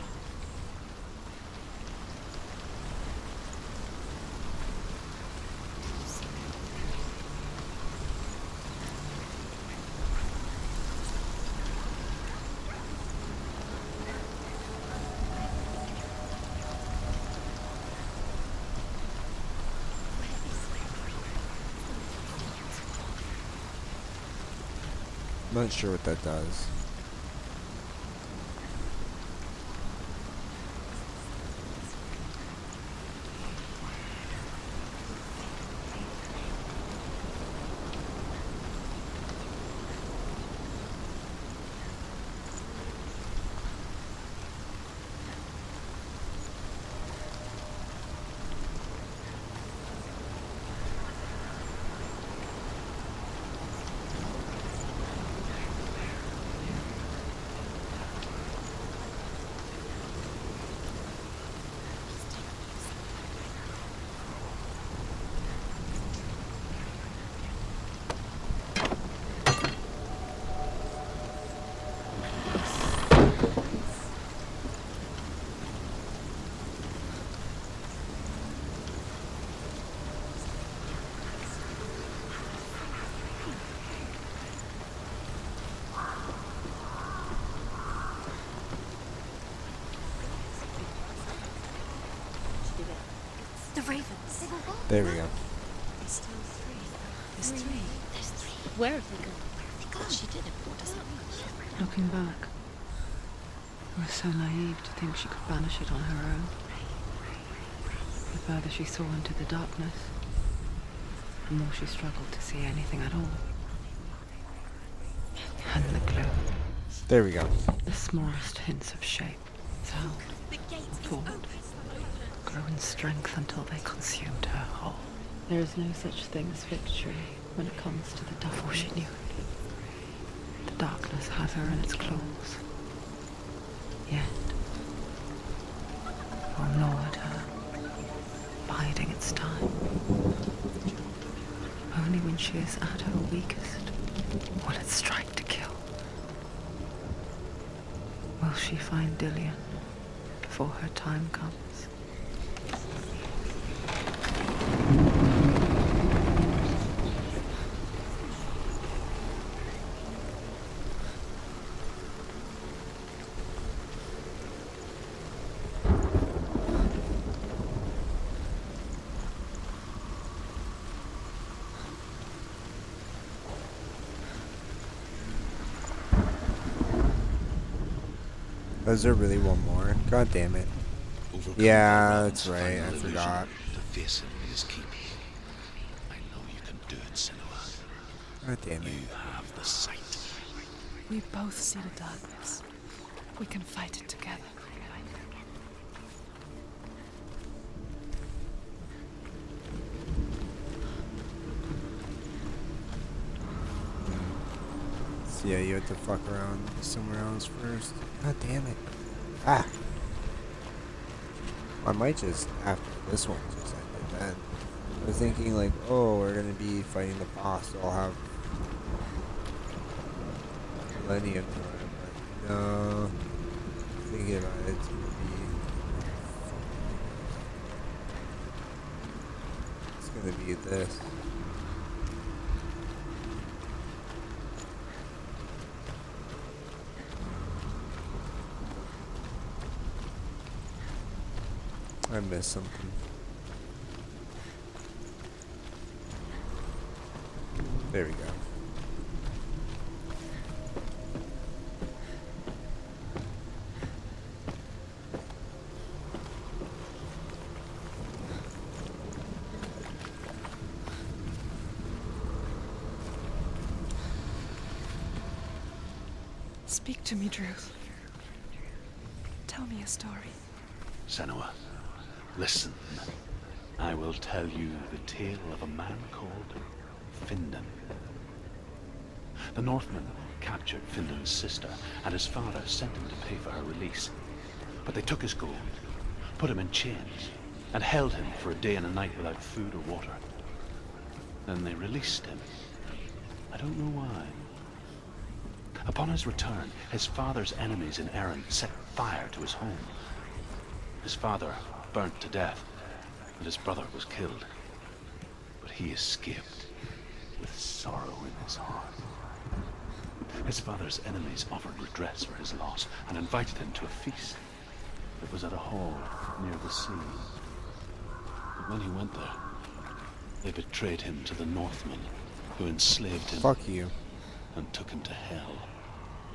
[SPEAKER 1] I'm not sure what that does.
[SPEAKER 3] The ravens.
[SPEAKER 1] There we go.
[SPEAKER 6] There's still three. There's three.
[SPEAKER 3] There's three. Where have they gone? Where have they gone? She did it. What does that mean?
[SPEAKER 6] Looking back, I was so naive to think she could banish it on her own. The further she saw into the darkness, the more she struggled to see anything at all. And the gloom,
[SPEAKER 1] There we go.
[SPEAKER 6] the smallest hints of shape, sound, thought, grow in strength until they consumed her whole. There is no such thing as victory when it comes to the devil she knew. The darkness has her in its claws. Yet, or gnawed her, biding its time. Only when she is at her weakest will it strike to kill. Will she find Dillian before her time comes?
[SPEAKER 1] is there really one more? God damn it.
[SPEAKER 5] Overcome
[SPEAKER 1] Yeah,
[SPEAKER 5] by
[SPEAKER 1] that's
[SPEAKER 5] Raven's
[SPEAKER 1] right.
[SPEAKER 5] final
[SPEAKER 1] I
[SPEAKER 5] illusion
[SPEAKER 1] forgot.
[SPEAKER 5] to face him in his keep. I know you can do it, Senua.
[SPEAKER 1] God damn it.
[SPEAKER 5] You have the sight.
[SPEAKER 3] We both see the darkness. We can fight it together.
[SPEAKER 1] So yeah, you have to fuck around somewhere else first. God damn it. Ah. I might just, after this one, just end it then. I was thinking like, oh, we're gonna be fighting the boss, so I'll have plenty of time, but no. Thinking about it, it's gonna be... It's gonna be this. I missed something. There we go.
[SPEAKER 3] Speak to me, Druth. Tell me a story.
[SPEAKER 5] Senua, listen. I will tell you the tale of a man called Findan. The Northmen captured Findan's sister, and his father sent him to pay for her release. But they took his gold, put him in chains, and held him for a day and a night without food or water. Then they released him. I don't know why. Upon his return, his father's enemies in Erin set fire to his home. His father burnt to death, and his brother was killed. But he escaped with sorrow in his heart. His father's enemies offered redress for his loss and invited him to a feast. It was at a hall near the sea. But when he went there, they betrayed him to the Northmen, who enslaved him.
[SPEAKER 1] Fuck you.
[SPEAKER 5] And took him to hell.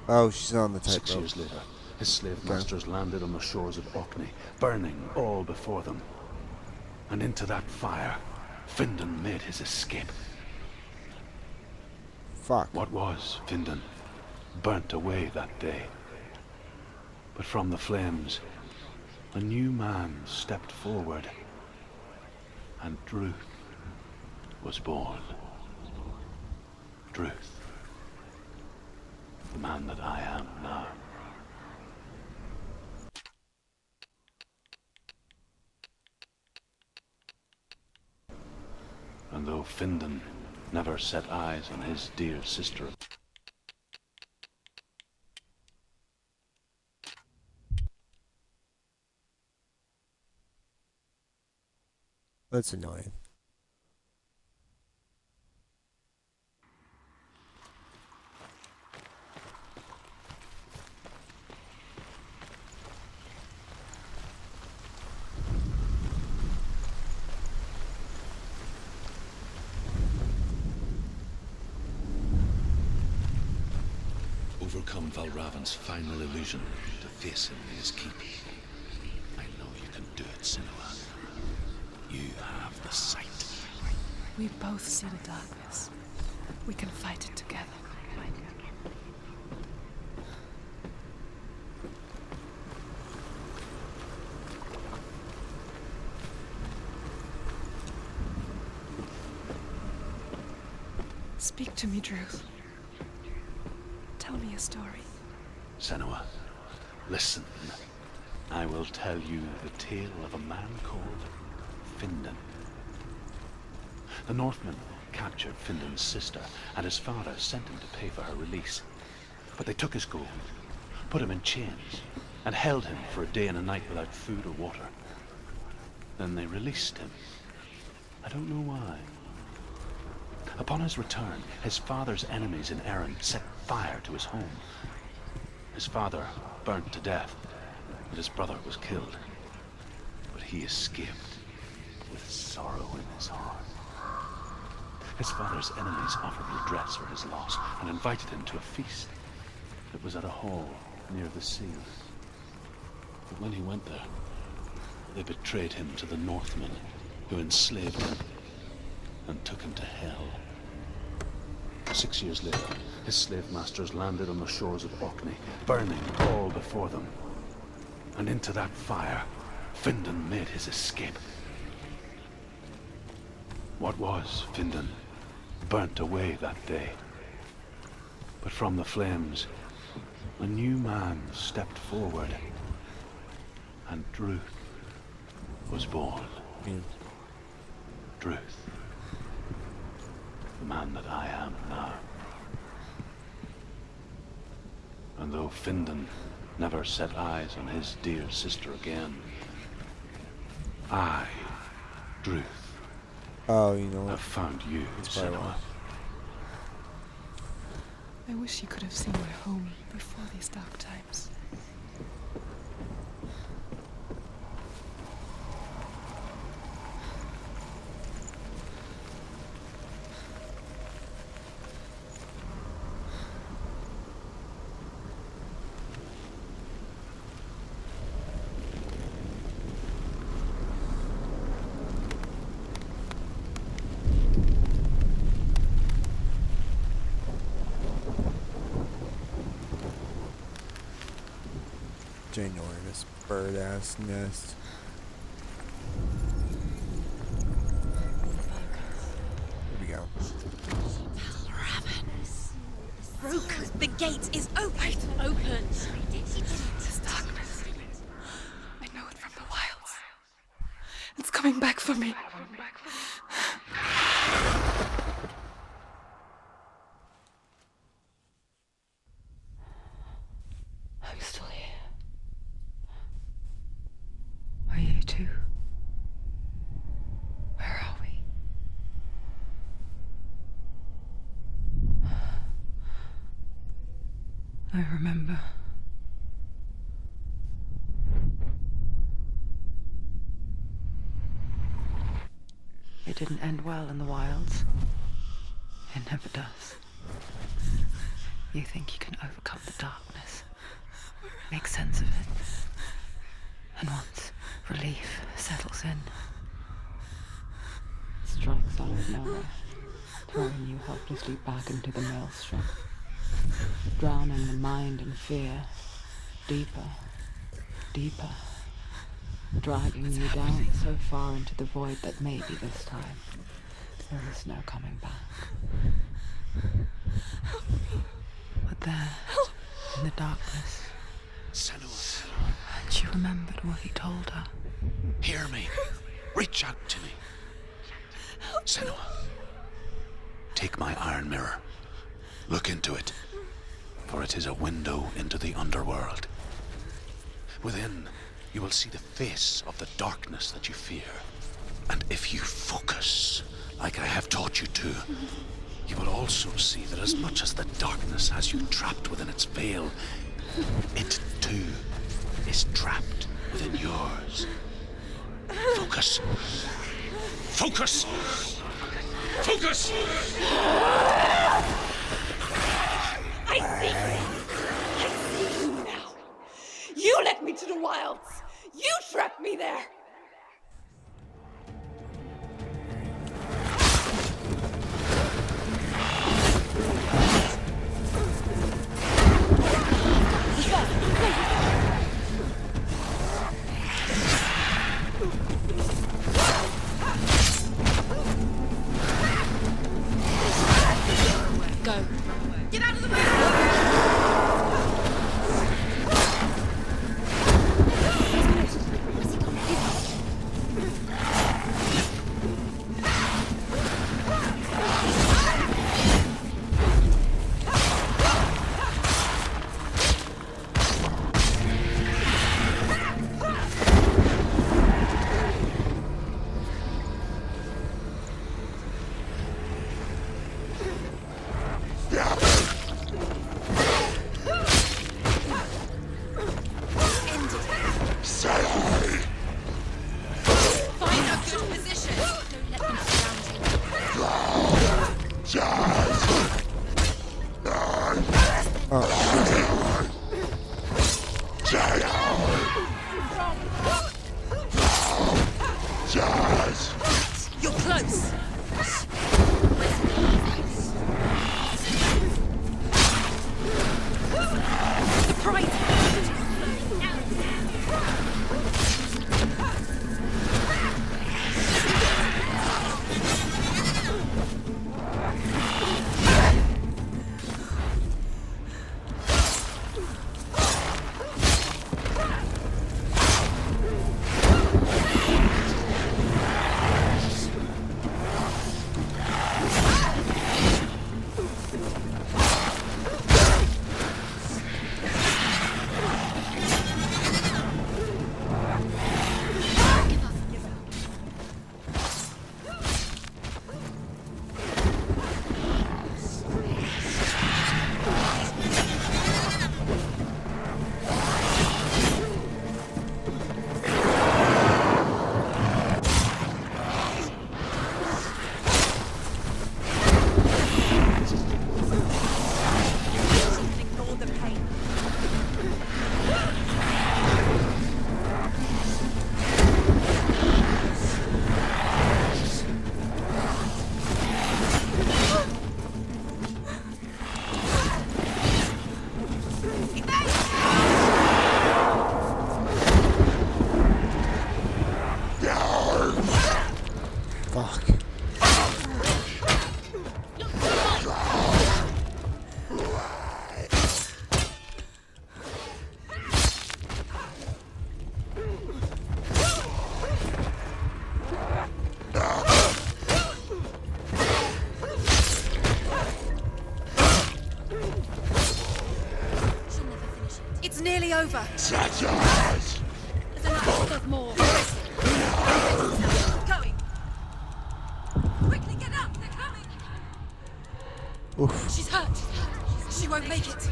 [SPEAKER 1] Oh, she's on the
[SPEAKER 5] 6
[SPEAKER 1] tightrope.
[SPEAKER 5] years later, his slave
[SPEAKER 1] Okay.
[SPEAKER 5] masters landed on the shores of Orkney, burning all before them. And into that fire, Findan made his escape.
[SPEAKER 1] Fuck.
[SPEAKER 5] What was Findan burnt away that day. But from the flames, a new man stepped forward, and Druth was born. Druth, the man that I am now. And though Findan never set eyes on his dear sister,
[SPEAKER 1] That's annoying.
[SPEAKER 5] overcome Valravan's final illusion to face him in his keep. I know you can do it, Senua. You have the sight.
[SPEAKER 3] We both see the darkness. We can fight it together. Speak to me, Druth. Tell me a story.
[SPEAKER 5] Senua, listen. I will tell you the tale of a man called Findan. The Northmen captured Findan's sister, and his father sent him to pay for her release. But they took his gold, put him in chains, and held him for a day and a night without food or water. Then they released him. I don't know why. Upon his return, his father's enemies in Erin set fire to his home. His father burnt to death, and his brother was killed. But he escaped with sorrow in his heart. His father's enemies offered redress for his loss and invited him to a feast. It was at a hall near the sea.
[SPEAKER 4] But when he went there, they betrayed him to the Northmen, who enslaved him and took him to hell. 6 years later, his slave masters landed on the shores of Orkney, burning all before them. And into that fire, Findan made his escape. What was Findan burnt away that day. But from the flames, a new man stepped forward, and Druth was born. Druth, the man that I am now. And though Findan never set eyes on his dear sister again, I, Druth,
[SPEAKER 1] Oh, you know
[SPEAKER 4] have
[SPEAKER 1] what?
[SPEAKER 4] found you,
[SPEAKER 1] That's probably
[SPEAKER 4] Senua.
[SPEAKER 1] why.
[SPEAKER 3] I wish you could have seen my home before these dark times.
[SPEAKER 1] Ginormous bird ass nest. Here we go.
[SPEAKER 7] Broken. The gate is open. Open.
[SPEAKER 3] This darkness. I know it from the wilds. It's coming back for me.
[SPEAKER 6] I'm still here. Are you too? Where are we? I remember. It didn't end well in the wilds. It never does. You think you can overcome the darkness, make sense of it, and once relief settles in, it strikes out of nowhere, throwing you helplessly back into the maelstrom, drowning the mind in fear, deeper, deeper, dragging you down so far into the void that maybe this time there is no coming back. But there, in the darkness,
[SPEAKER 4] Senua,
[SPEAKER 6] she remembered what he told her.
[SPEAKER 4] hear me. Reach out to me. Senua, take my iron mirror. Look into it, for it is a window into the underworld. Within, you will see the face of the darkness that you fear. And if you focus, like I have taught you to, you will also see that as much as the darkness has you trapped within its veil, it too is trapped within yours. Focus. Focus! Focus!
[SPEAKER 7] I see you now. You led me to the wilds. You trapped me there. Go. Get out of the way! Find a good position. Don't let them surround you.
[SPEAKER 3] nearly over. There's enough more. Keep going. Quickly get up. They're coming.
[SPEAKER 1] Oof.
[SPEAKER 3] She's hurt. She won't make it.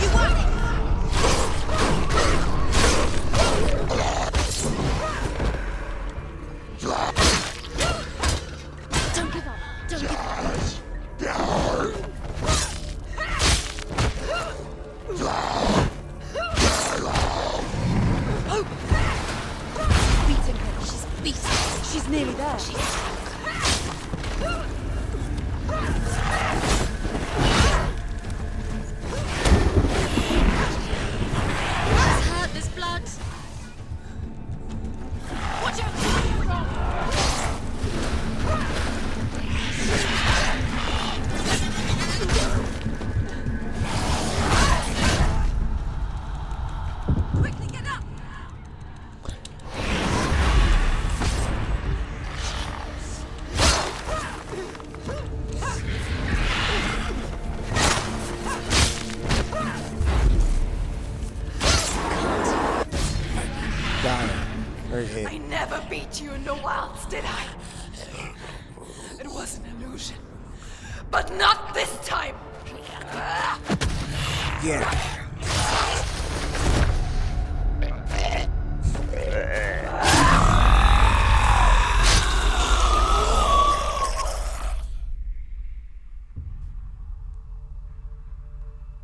[SPEAKER 3] You won! Don't give up. Don't give up. Beating her. She's beaten. She's nearly there. She's hurt. There's blood. Watch out! Quickly get up!
[SPEAKER 1] Got it. Very hit.
[SPEAKER 7] I never beat you in the wilds, did I? It was an illusion. But not this time!
[SPEAKER 1] Yeah.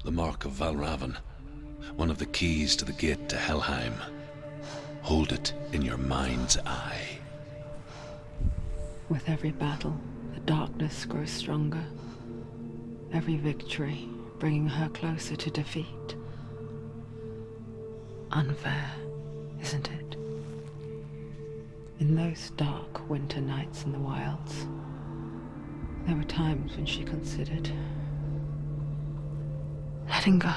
[SPEAKER 4] The Mark of Valravan, one of the keys to the gate to Helheim. Hold it in your mind's eye.
[SPEAKER 6] With every battle, the darkness grows stronger. Every victory bringing her closer to defeat. Unfair, isn't it? In those dark winter nights in the wilds, there were times when she considered letting go.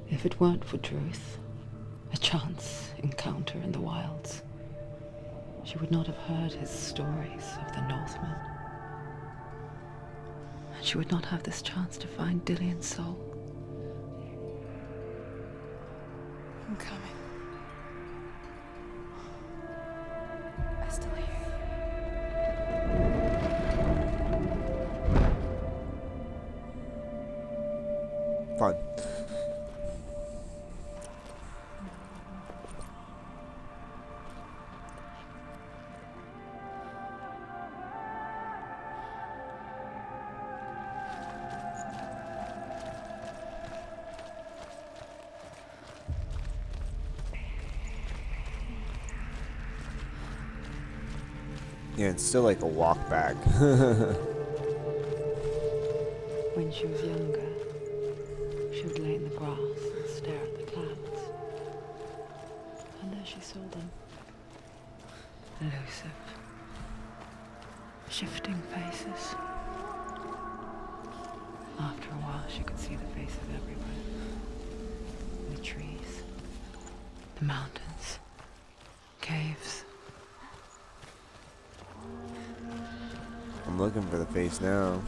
[SPEAKER 6] If it weren't for Druth, a chance encounter in the wilds, she would not have heard his stories of the Northmen. And she would not have this chance to find Dillion's soul.
[SPEAKER 3] I'm coming. I still hear
[SPEAKER 1] Fun. Yeah, it's still like a walk back.
[SPEAKER 6] When she was younger, she would lay in the grass and stare at the clouds. And there she saw them. Elusive, shifting faces. After a while, she could see the faces everywhere. The trees, the mountains, caves.
[SPEAKER 1] I'm looking for the face now.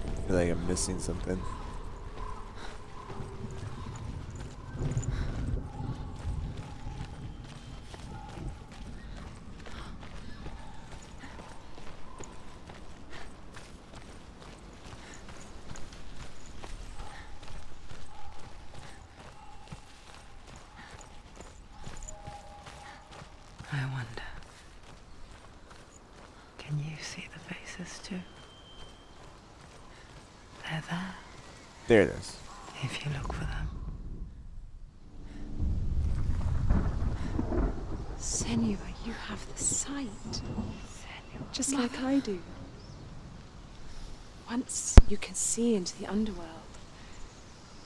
[SPEAKER 1] I feel like I'm missing something.
[SPEAKER 6] I wonder, can you see the faces too? They're there,
[SPEAKER 1] There it is.
[SPEAKER 6] if you look for them.
[SPEAKER 3] Senua, you have the sight. Just like I do. Once you can see into the underworld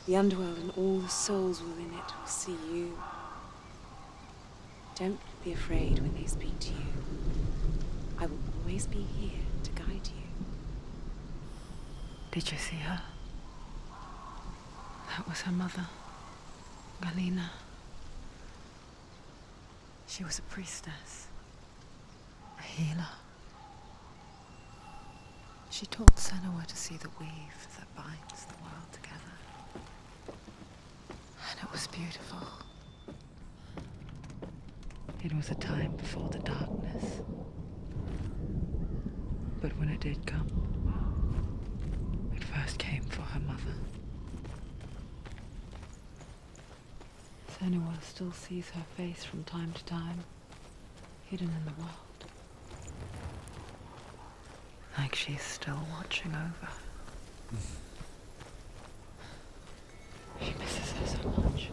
[SPEAKER 3] and all the souls within it will see you. Don't be afraid when they speak to you. I will always be here to guide you.
[SPEAKER 6] Did you see her? That was her mother, Galina. She was a priestess, a healer. She taught Senua to see the weave that binds the world together. And it was beautiful. It was a time before the darkness. But when it did come, it first came for her mother. Senua still sees her face from time to time, hidden in the world. Like she's still watching over. She misses her so much.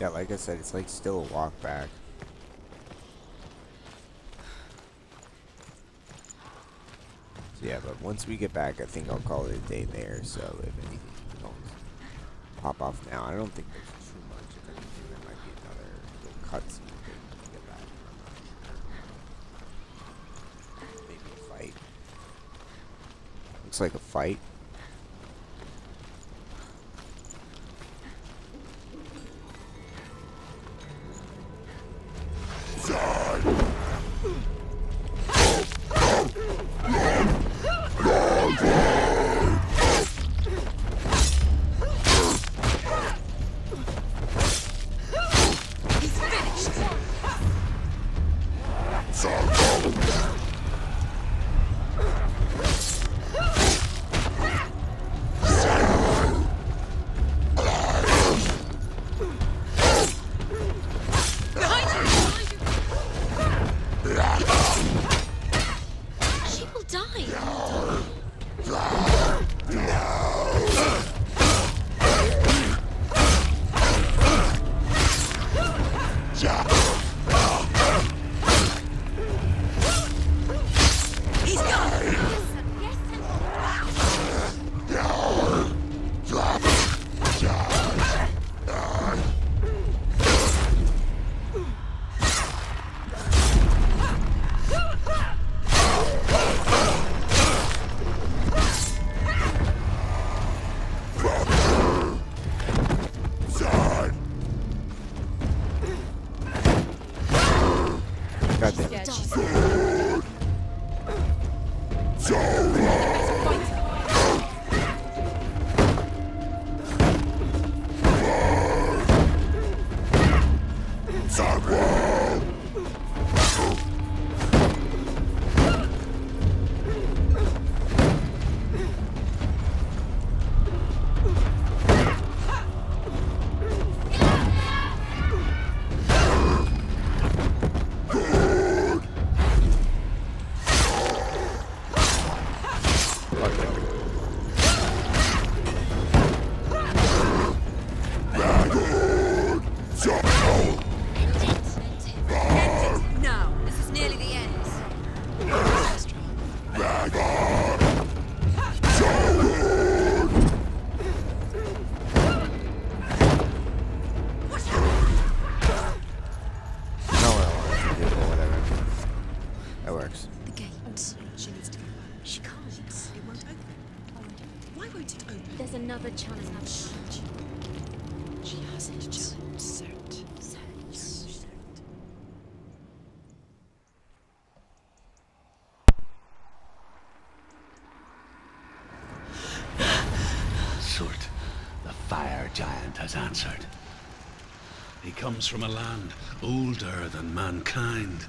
[SPEAKER 1] Yeah, like I said, it's like still a walk back. So yeah, but once we get back, I think I'll call it a day there. So if anything, don't pop off now. I don't think there's too much. If anything, there might be another little cutscene thing when we get back. I'm not sure. Maybe a fight. Looks like a fight.
[SPEAKER 5] Has answered. He comes from a land older than mankind,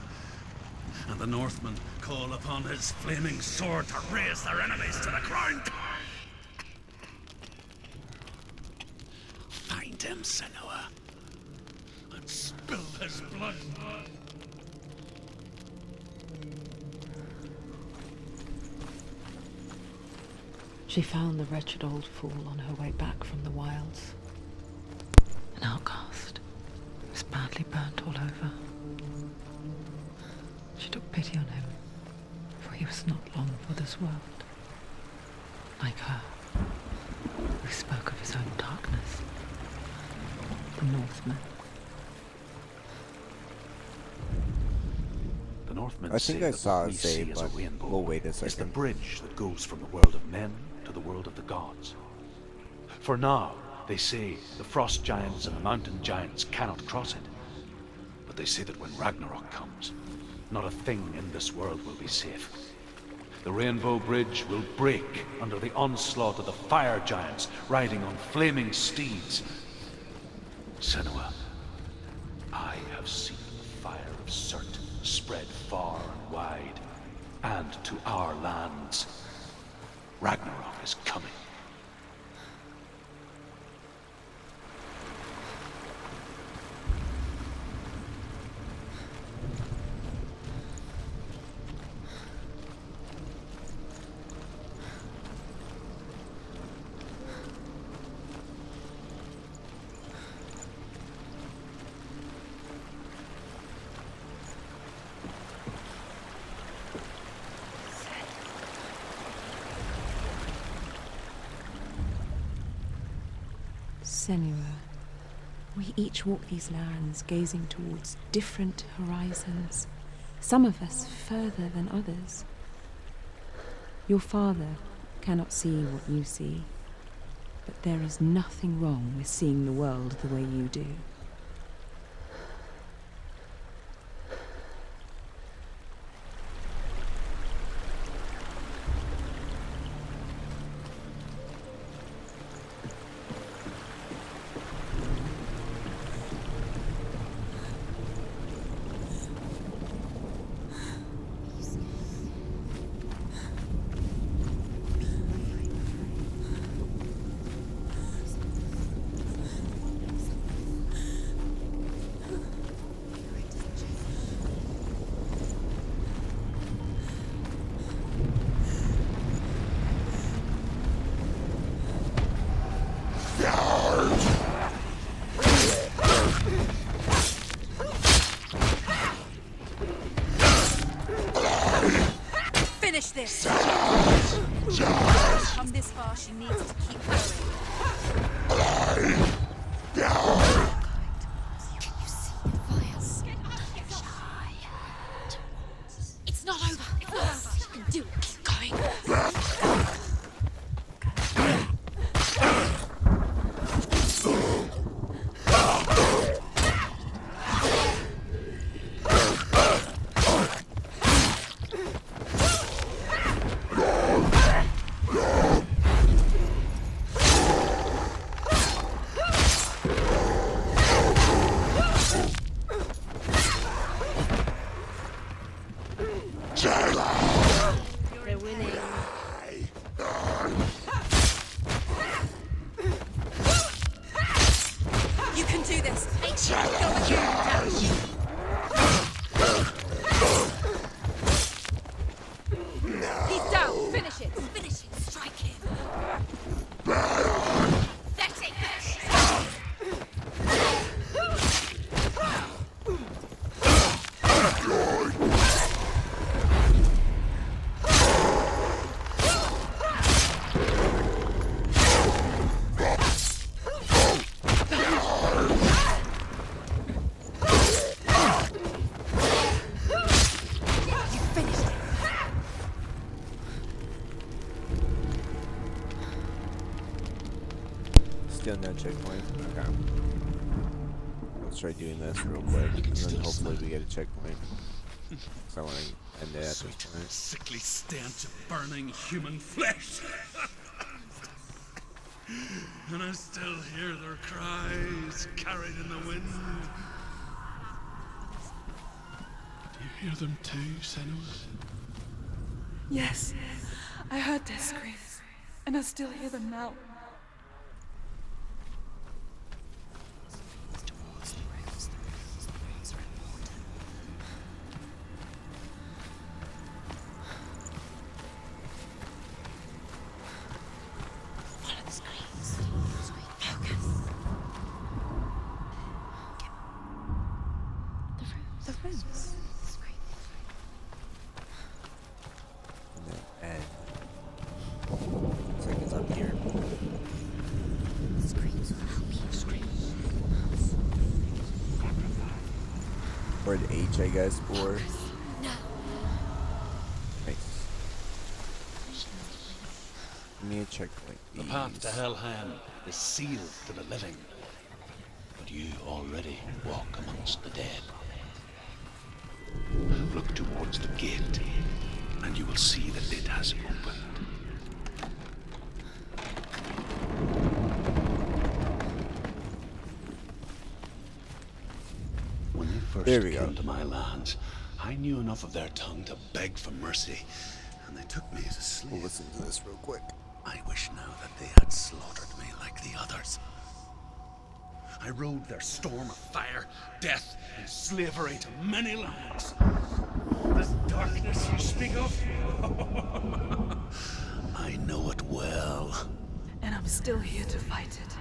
[SPEAKER 5] and the Northmen call upon his flaming sword to raise their enemies to the ground. Find him, Senua, and spill his blood.
[SPEAKER 6] She found the wretched old fool on her way back from the wilds. An outcast. He was badly burnt all over. She took pity on him, for he was not long for this world. Like her, who spoke of his own darkness. The Northmen.
[SPEAKER 5] The Northmen
[SPEAKER 1] I
[SPEAKER 5] say
[SPEAKER 1] think I
[SPEAKER 5] that
[SPEAKER 1] saw
[SPEAKER 5] what
[SPEAKER 1] a
[SPEAKER 5] we
[SPEAKER 1] save,
[SPEAKER 5] see as a
[SPEAKER 1] but
[SPEAKER 5] rainbow
[SPEAKER 1] we'll wait a
[SPEAKER 5] is the
[SPEAKER 1] second.
[SPEAKER 5] bridge that goes from the world of men to the world of the gods. For now, they say the frost giants and the mountain giants cannot cross it. But they say that when Ragnarok comes, not a thing in this world will be safe. The Rainbow Bridge will break under the onslaught of the fire giants riding on flaming steeds. Senua, I have seen the fire of Surt spread far and wide, and to our lands. Ragnarok is coming.
[SPEAKER 3] Senua, we each walk these lands gazing towards different horizons, some of us further than others. Your father cannot see what you see, but there is nothing wrong with seeing the world the way you do.
[SPEAKER 7] Finish this! Come this far, she needs to keep going. Can you see the fires? It's not over! It's not over! You can do it! Keep going! They're winning. You can do this. He's down. Finish it. Finish it. Strike him. That's it.
[SPEAKER 1] Still no checkpoint. Okay. Let's try doing this real quick, and then hopefully we get a checkpoint. So I want to end it at this point.
[SPEAKER 8] Sickly stench of burning human flesh. And I still hear their cries carried in the wind. Do you hear them too, Senua?
[SPEAKER 2] Yes, I heard their screams, and I still hear them now.
[SPEAKER 1] And looks like it's up here. Or an H, I guess, or Give me a checkpoint,
[SPEAKER 5] The path to
[SPEAKER 1] please.
[SPEAKER 5] Helheim is sealed to the living, but you already walk amongst the dead. Look towards the gate, and you will see that it has opened. When they first
[SPEAKER 1] There we go.
[SPEAKER 5] came to my lands, I knew enough of their tongue to beg for mercy, and they took me as a slave.
[SPEAKER 1] We'll listen to this real quick.
[SPEAKER 5] I wish now that they had slaughtered me like the others. I rode their storm of fire, death, and slavery to many lands. This darkness you speak of? I know it well.
[SPEAKER 2] And I'm still here to fight it.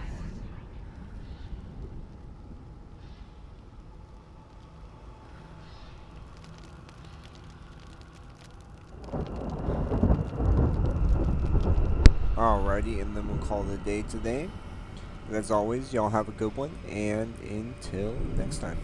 [SPEAKER 1] Alrighty, and then we'll call it a day today. As always, y'all have a good one, and until next time.